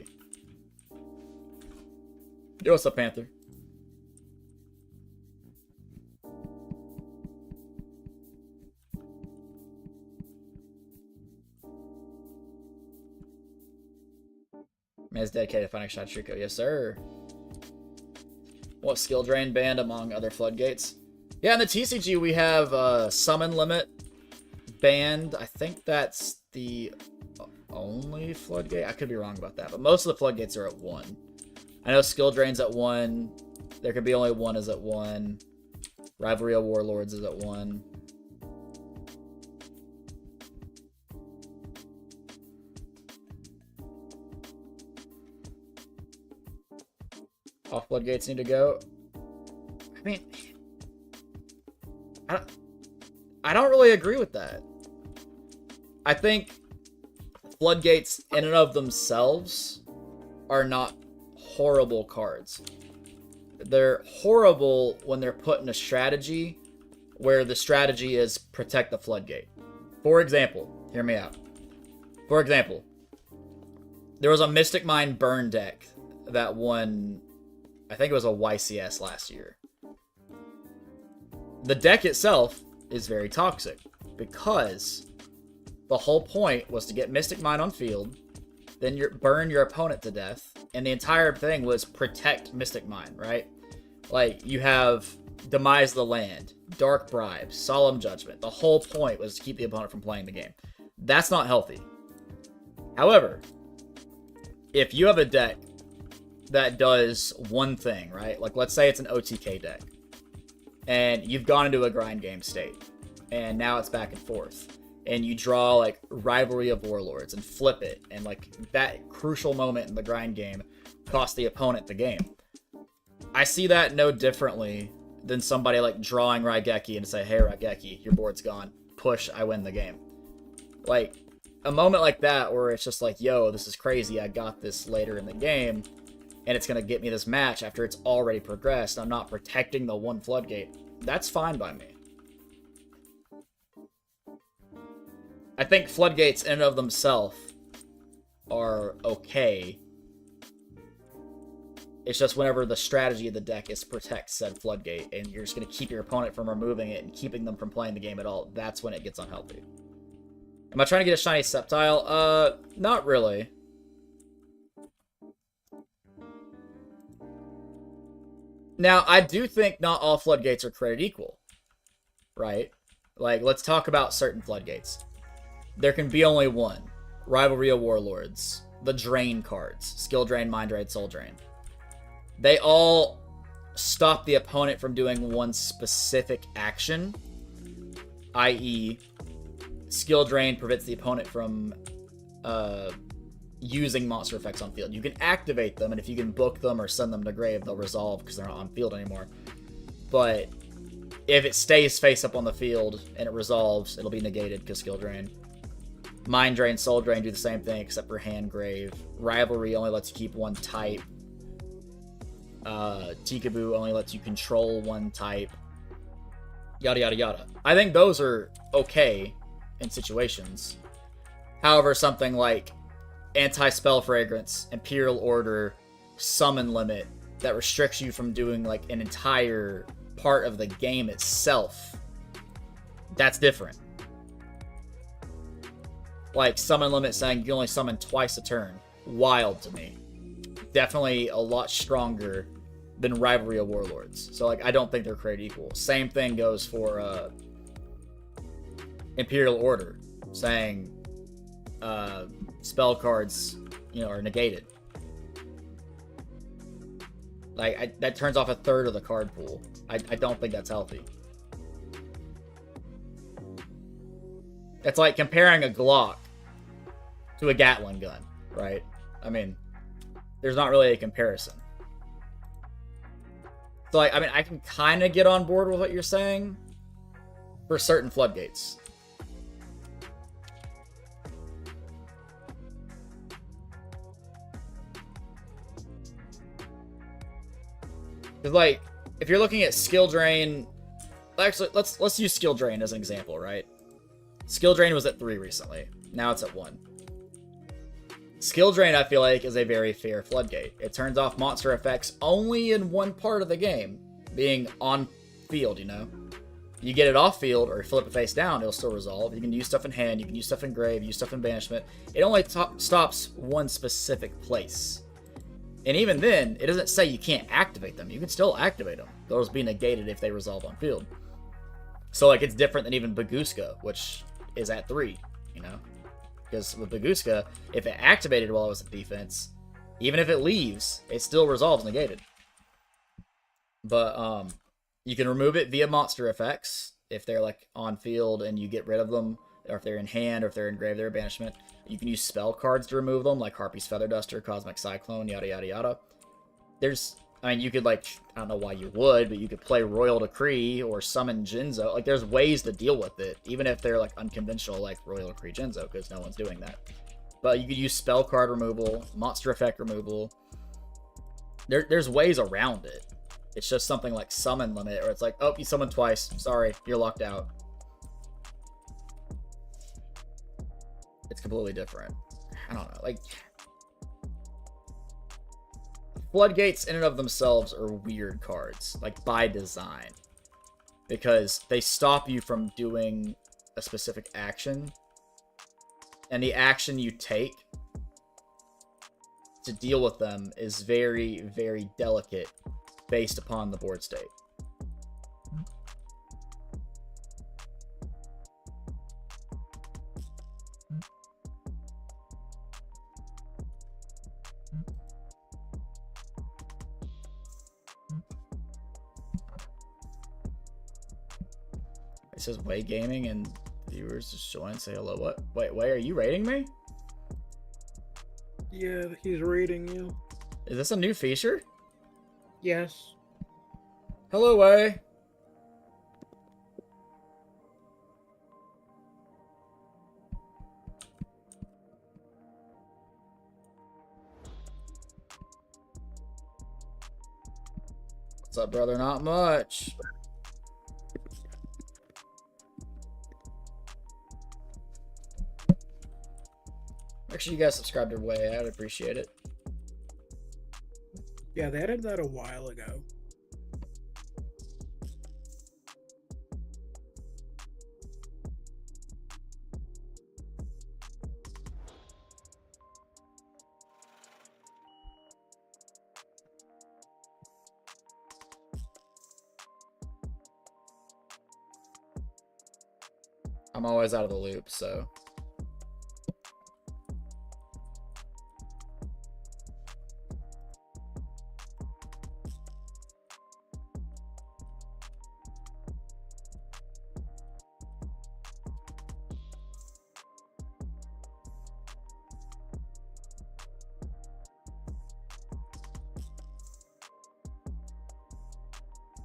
Yo, what's up, Panther? Man's dedicated to finding shot Treecko. Yes, sir. What skill drain banned among other floodgates? Yeah, in the TCG we have summon limit banned. I think that's the only floodgate. I could be wrong about that, but most of the floodgates are at 1. I know skill drain's at 1. There could be only one is at 1. Rivalry of Warlords is at 1. All floodgates need to go. I mean, I don't really agree with that. I think floodgates in and of themselves are not horrible cards. They're horrible when they're put in a strategy where the strategy is protect the floodgate. For example, hear me out. For example, there was a Mystic Mind burn deck that won, I think it was a YCS last year. The deck itself is very toxic because the whole point was to get Mystic Mind on field, then burn your opponent to death, and the entire thing was protect Mystic Mind, right? Like, you have Demise the Land, Dark Bribe, Solemn Judgment. The whole point was to keep the opponent from playing the game. That's not healthy. However, if you have a deck that does one thing, right? Like, let's say it's an OTK deck, and you've gone into a grind game state, and now it's back and forth, and you draw, like, Rivalry of Warlords and flip it, and, like, that crucial moment in the grind game cost the opponent the game. I see that no differently than somebody, like, drawing Raigeki and say, hey, Raigeki, your board's gone. Push, I win the game. Like, a moment like that where it's just like, yo, this is crazy, I got this later in the game, and it's going to get me this match after it's already progressed. I'm not protecting the one floodgate. That's fine by me. I think floodgates in and of themselves are okay. It's just whenever the strategy of the deck is to protect said floodgate, and you're just going to keep your opponent from removing it and keeping them from playing the game at all, that's when it gets unhealthy. Am I trying to get a shiny Sceptile? Not really. Now, I do think not all floodgates are created equal, right? Like, let's talk about certain floodgates. There can be only one. Rivalry of Warlords, the Drain cards, Skill Drain, Mind Drain, Soul Drain. They all stop the opponent from doing one specific action, i.e., Skill Drain prevents the opponent from using monster effects on field. You can activate them, and if you can book them or send them to grave, they'll resolve because they're not on field anymore. But if it stays face up on the field and it resolves, it'll be negated because Skill Drain. Mind Drain, Soul Drain do the same thing except for Hand Grave. Rivalry only lets you keep one type. Tikaboo only lets you control one type. Yada yada yada. I think those are okay in situations. However, something like Anti-Spell Fragrance, Imperial Order, Summon Limit, that restricts you from doing like an entire part of the game itself, that's different. Like Summon Limit saying you only summon twice a turn. Wild to me. Definitely a lot stronger than Rivalry of Warlords. So like I don't think they're created equal. Same thing goes for Imperial Order, saying spell cards, are negated. Like that turns off a third of the card pool. I don't think that's healthy. It's like comparing a Glock to a Gatling gun, right? I mean, there's not really a comparison. So, like, I mean, I can kind of get on board with what you're saying for certain floodgates. Because, like, if you're looking at Skill Drain... Actually, let's use Skill Drain as an example, right? Skill Drain was at 3 recently. Now it's at 1. Skill Drain, I feel like, is a very fair floodgate. It turns off monster effects only in one part of the game, being on field, You get it off field, or flip it face down, it'll still resolve. You can use stuff in hand, you can use stuff in grave, use stuff in banishment. It only stops one specific place. And even then, it doesn't say you can't activate them. You can still activate them. Those be negated if they resolve on field. So, like, it's different than even Baguska, which is at 3, Because with Baguska, if it activated while it was at defense, even if it leaves, it still resolves negated. But you can remove it via monster effects if they're like on field and you get rid of them, or if they're in hand, or if they're in grave, they're banishment. You can use spell cards to remove them, like Harpy's Feather Duster, Cosmic Cyclone, yada yada yada. You could, like, I don't know why you would, but you could play Royal Decree or summon Jinzo. Like, there's ways to deal with it, even if they're, like, unconventional, like Royal Decree Jinzo, because no one's doing that. But you could use spell card removal, monster effect removal. There's ways around it. It's just something like Summon Limit, or it's like, oh, you summoned twice. Sorry, you're locked out. It's completely different. I don't know, like... Floodgates in and of themselves are weird cards, like by design, because they stop you from doing a specific action, and the action you take to deal with them is very, very delicate based upon the board state. It says Way Gaming and viewers just join and say hello. What? Wait, Way, are you rating me? Yeah, he's rating you. Is this a new feature? Yes. Hello, Way. What's up, brother? Not much. Make sure you guys subscribe to Way. I'd appreciate it. Yeah, they added that a while ago. I'm always out of the loop, so.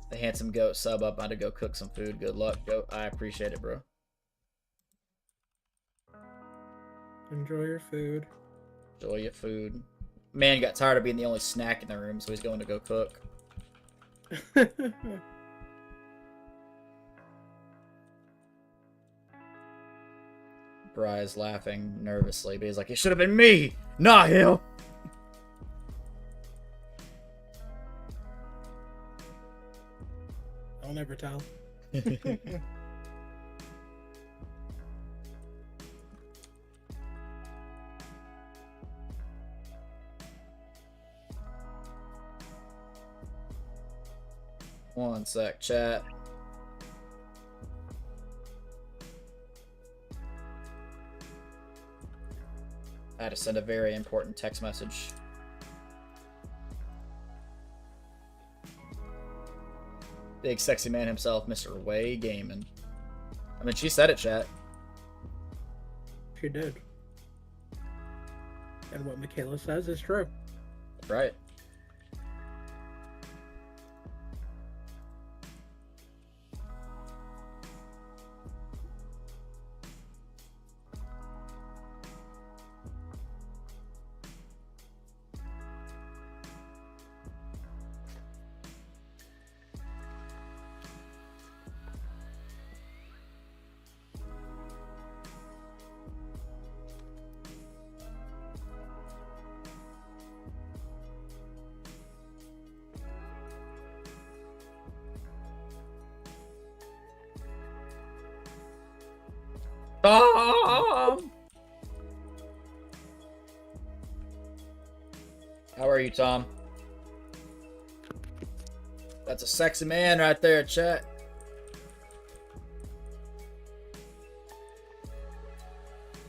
The handsome goat sub up. I had to go cook some food. Good luck, goat. I appreciate it, bro. Enjoy your food. Enjoy your food. Man got tired of being the only snack in the room, so he's going to go cook. Bry's laughing nervously, but he's like, it should have been me, not him. I'll never tell. One sec, chat. I had to send a very important text message. Big sexy man himself, Mr. Way Gaming. I mean, she said it, chat. She did. And what Michaela says is true. Right. Tom! How are you, Tom? That's a sexy man right there, chat.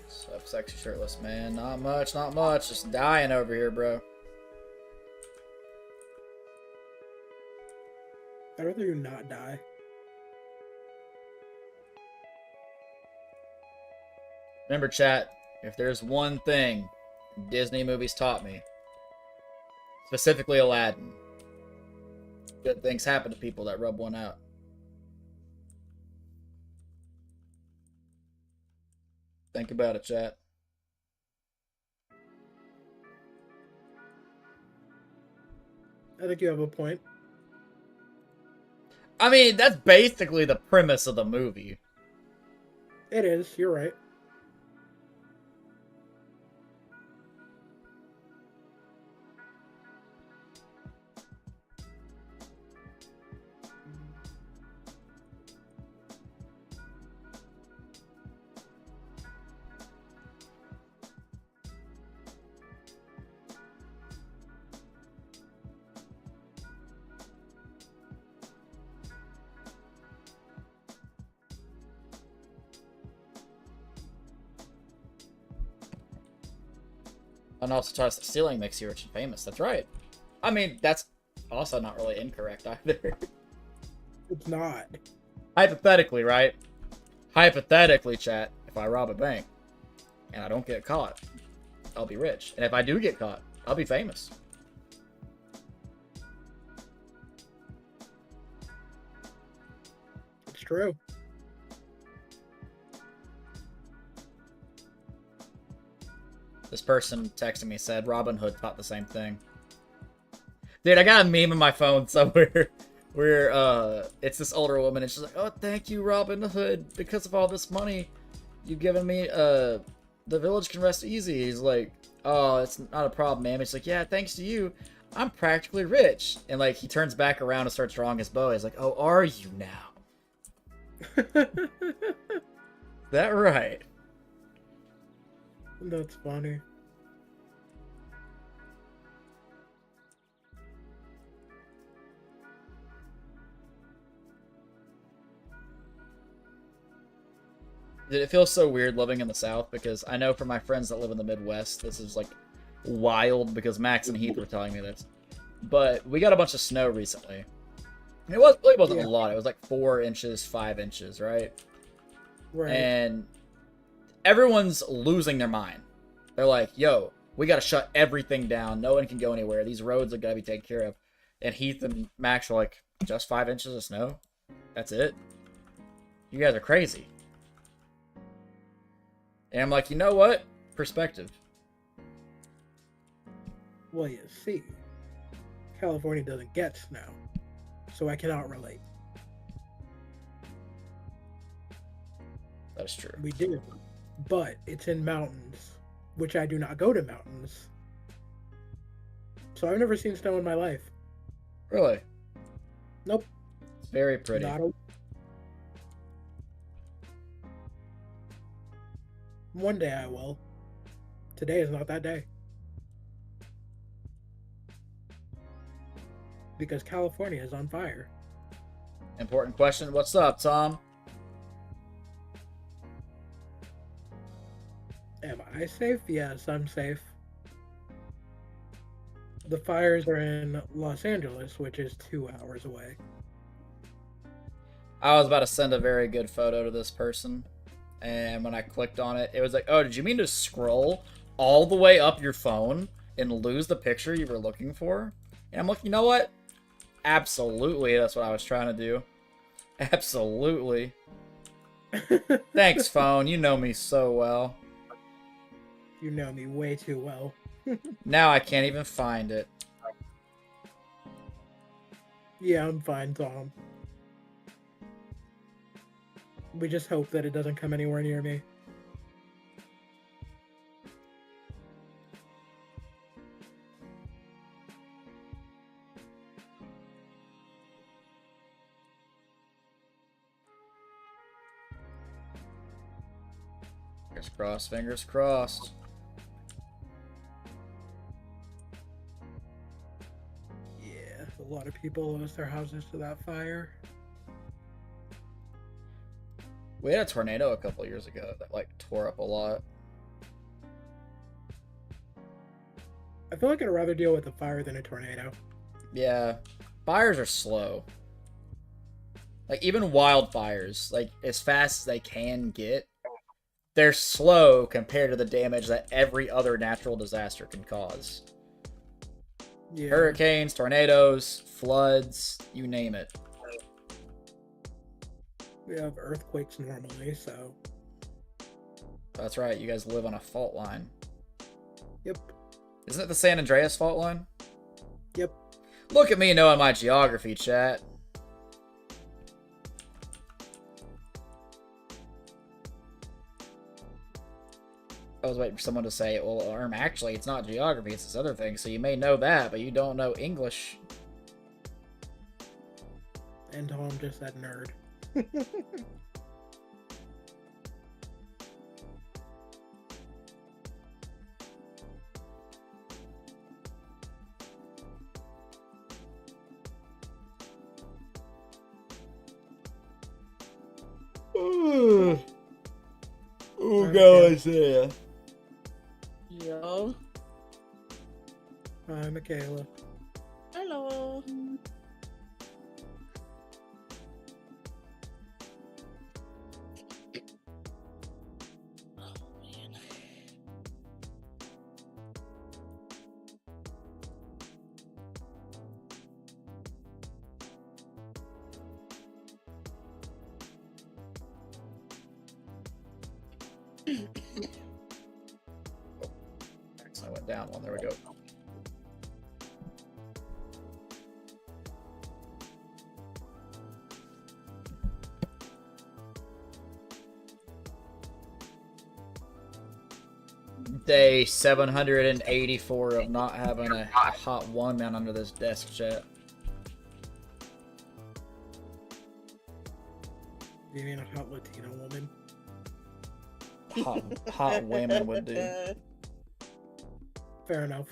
What's up, sexy shirtless man? Not much, not much. Just dying over here, bro. I'd rather you not die. Remember, chat, if there's one thing Disney movies taught me, specifically Aladdin, good things happen to people that rub one out. Think about it, chat. I think you have a point. I mean, that's basically the premise of the movie. It is, you're right. And also, tries that stealing makes you rich and famous. That's right. I mean, that's also not really incorrect either. It's not. Hypothetically, right? Hypothetically, chat, if I rob a bank and I don't get caught, I'll be rich. And if I do get caught, I'll be famous. It's true. This person texting me said Robin Hood thought the same thing. Dude, I got a meme on my phone somewhere where it's this older woman and she's like, oh, thank you, Robin Hood, because of all this money you've given me, the village can rest easy. He's like, oh, it's not a problem, ma'am. It's like, yeah, thanks to you, I'm practically rich. And like he turns back around and starts drawing his bow. He's like, oh, are you now? That right? That's funny. Did it feel so weird living in the South? Because I know for my friends that live in the Midwest, this is like wild because Max and Heath were telling me this. But we got a bunch of snow recently. It wasn't a lot. It was like 4 inches, 5 inches, right? Right. And everyone's losing their mind. They're like, yo, we got to shut everything down. No one can go anywhere. These roads are going to be taken care of. And Heath and Max are like, just 5 inches of snow? That's it? You guys are crazy. And I'm like, you know what? Perspective. Well, you see, California doesn't get snow, so I cannot relate. That's true. We do, but it's in mountains, which I do not go to mountains. So I've never seen snow in my life. Really? Nope. It's very pretty. One day I will. Today is not that day. Because California is on fire. Important question. What's up, Tom? Am I safe? Yes, I'm safe. The fires are in Los Angeles, which is 2 hours away. I was about to send a very good photo to this person. And when I clicked on it, it was like, oh, did you mean to scroll all the way up your phone and lose the picture you were looking for? And I'm like, you know what? Absolutely, that's what I was trying to do. Absolutely. Thanks, phone. You know me so well. You know me way too well. Now I can't even find it. Yeah, I'm fine, Tom. We just hope that it doesn't come anywhere near me. Fingers crossed, fingers crossed. Yeah, a lot of people lost their houses to that fire. We had a tornado a couple years ago that like tore up a lot. I feel like I'd rather deal with a fire than a tornado. Yeah, fires are slow. Like even wildfires, like as fast as they can get, they're slow compared to the damage that every other natural disaster can cause. Yeah. Hurricanes, tornadoes, floods, you name it. We have earthquakes normally, so... That's right, you guys live on a fault line. Yep. Isn't it the San Andreas fault line? Yep. Look at me knowing my geography, chat. I was waiting for someone to say, well, actually, it's not geography, it's this other thing, so you may know that, but you don't know English. And Tom just said nerd. Isaiah. Yo. Hi, Michaela. Hello. Oh, man. I went down one. There we go. Day 784 of not having a hot one man under this desk, chat. You mean a hot Latina woman? Hot women would do. Fair enough.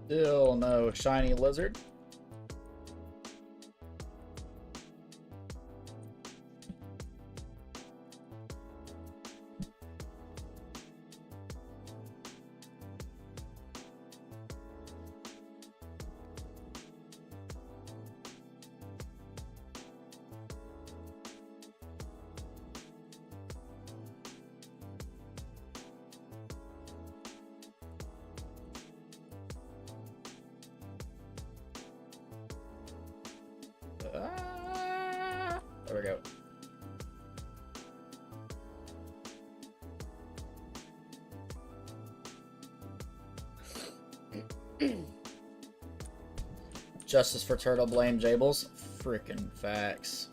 Still no shiny lizard. There we go. Justice for Turtle, blame Jables. Frickin' facts.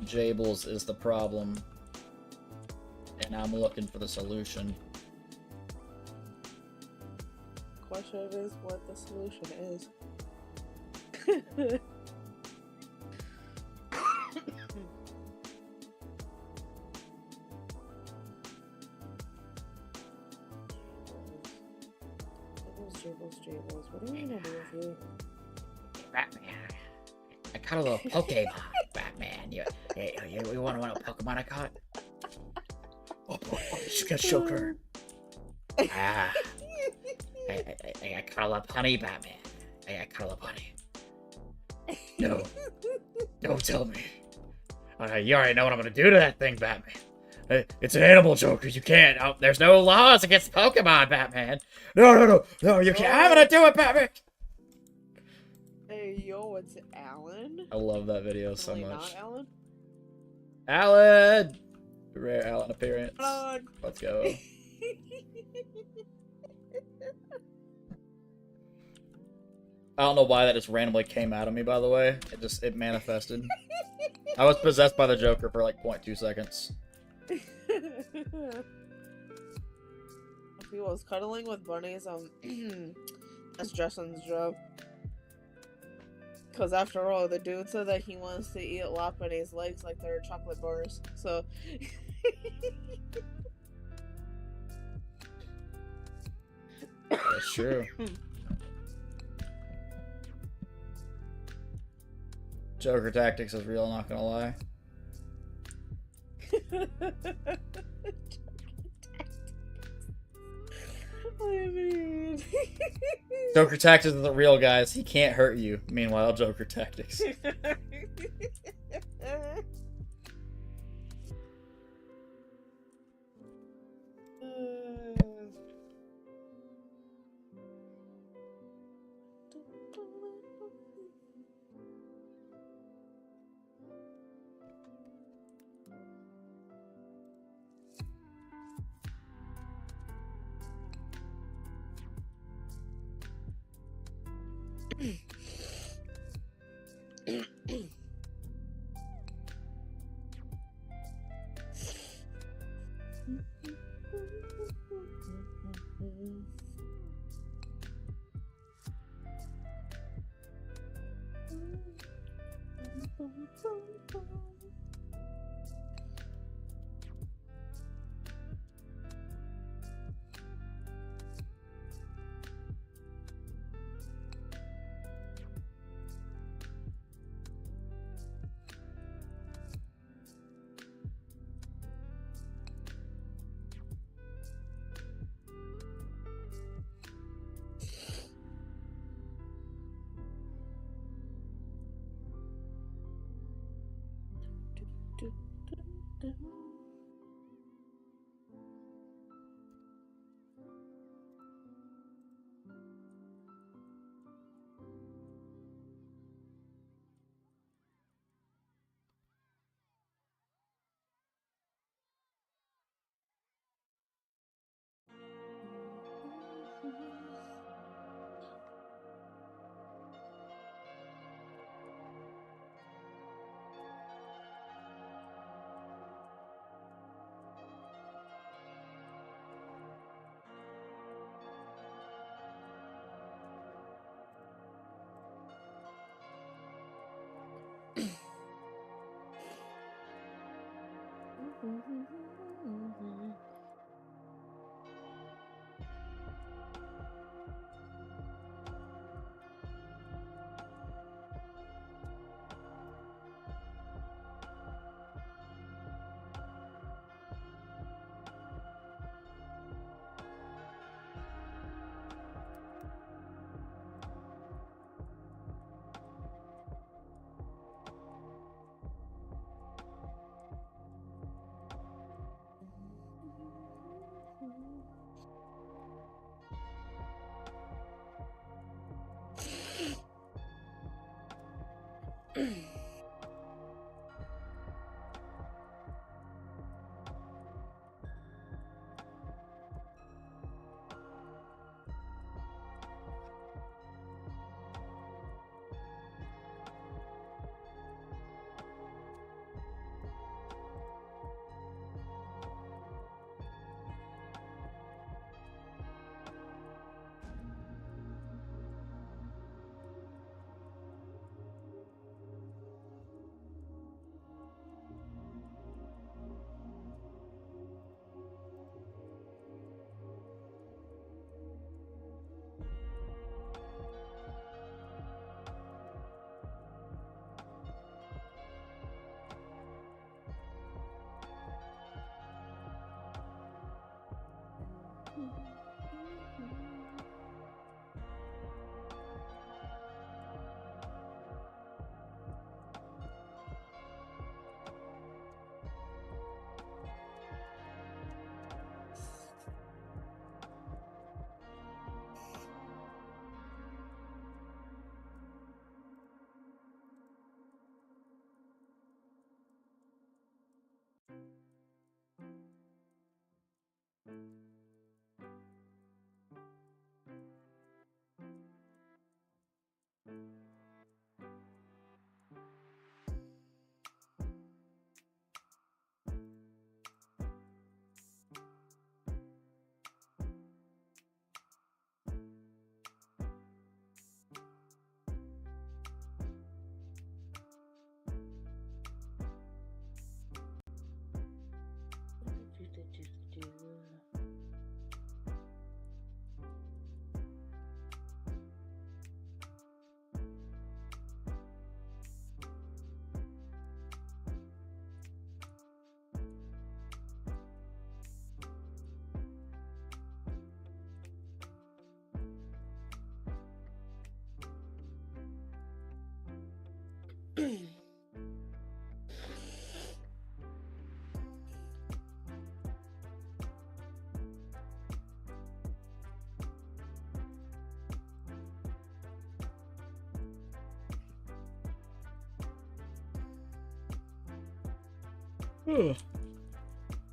Jables is the problem, and I'm looking for the solution. Question is what the solution is. Jables. What do you mean to do with you? Batman. I caught a little Pokemon, Batman. You want to know what Pokemon I caught? Oh boy, she's got Shoker. I caught a little honey, Batman. I caught a little honey. No, don't tell me. You already know what I'm gonna do to that thing, Batman. It's an animal, Joker. You can't. There's no laws against Pokemon, Batman. No, you can't. I'm gonna do it, Batman. Hey, yo, it's Alan. I love that video so Really much. Not Alan? Alan! Rare Alan appearance. Alan. Let's go. I don't know why that just randomly came out of me, by the way. It manifested. I was possessed by the Joker for like 0.2 seconds. If he was cuddling with bunnies, that's Justin's job. Because after all, the dude said that he wants to eat Lopunny's legs like they're chocolate bars. So. That's true. Joker tactics is real, not gonna lie. Joker tactics isn't real, guys. He can't hurt you. Meanwhile, Joker tactics.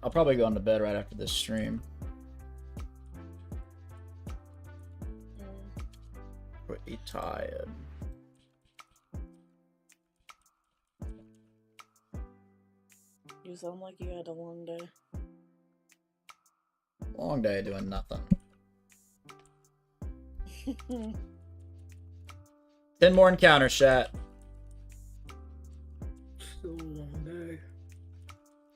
I'll probably go into bed right after this stream. Pretty tired. You sound like you had a long day. Long day doing nothing. 10 more encounters, chat. Still a long day.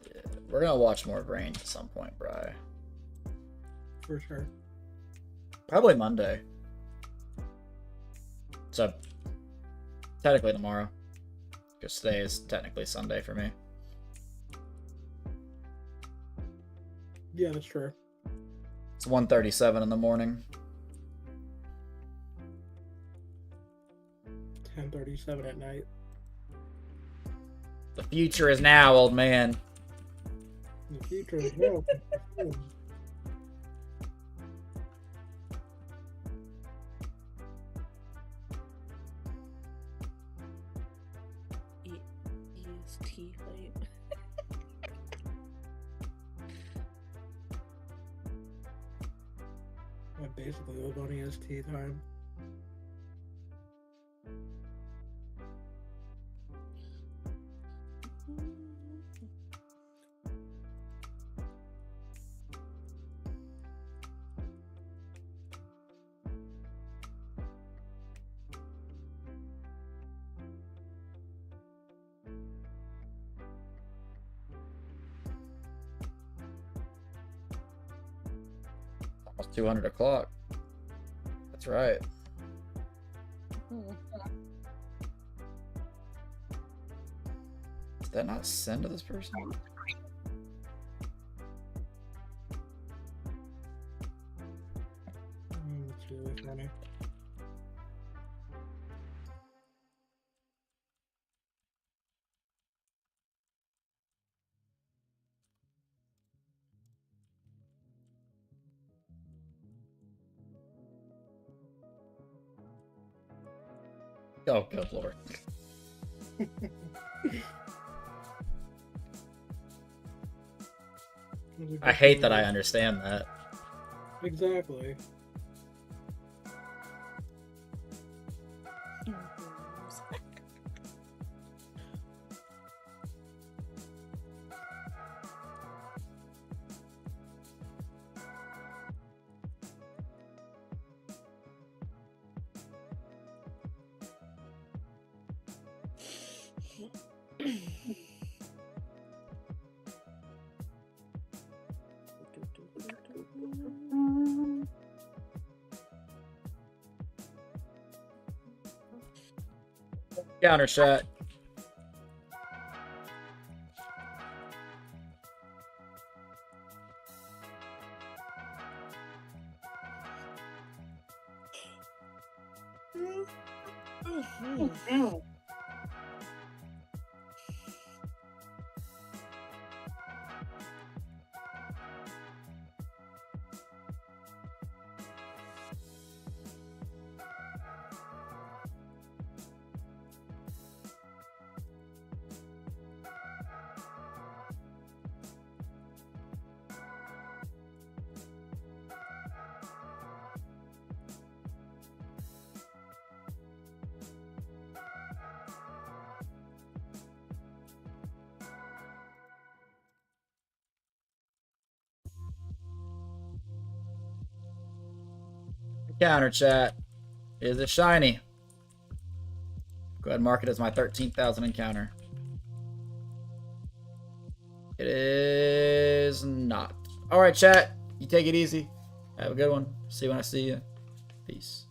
Yeah, we're gonna watch more of Range at some point, Bri. For sure. Probably Monday. So, technically tomorrow. Because today is technically Sunday for me. Yeah, that's true. It's 1:37 in the morning. 10:37 at night. The future is now, old man. The future is real. EST hype. I basically live on EST time. Almost 200 o'clock. That's right. Did that not send to this person? It's really funny. Oh, good lord. I hate that I understand that. Exactly. Counter shot. Counter chat. Is it shiny? Go ahead and mark it as my 13,000 encounter. It is not. Alright, chat. You take it easy. Have a good one. See you when I see you. Peace.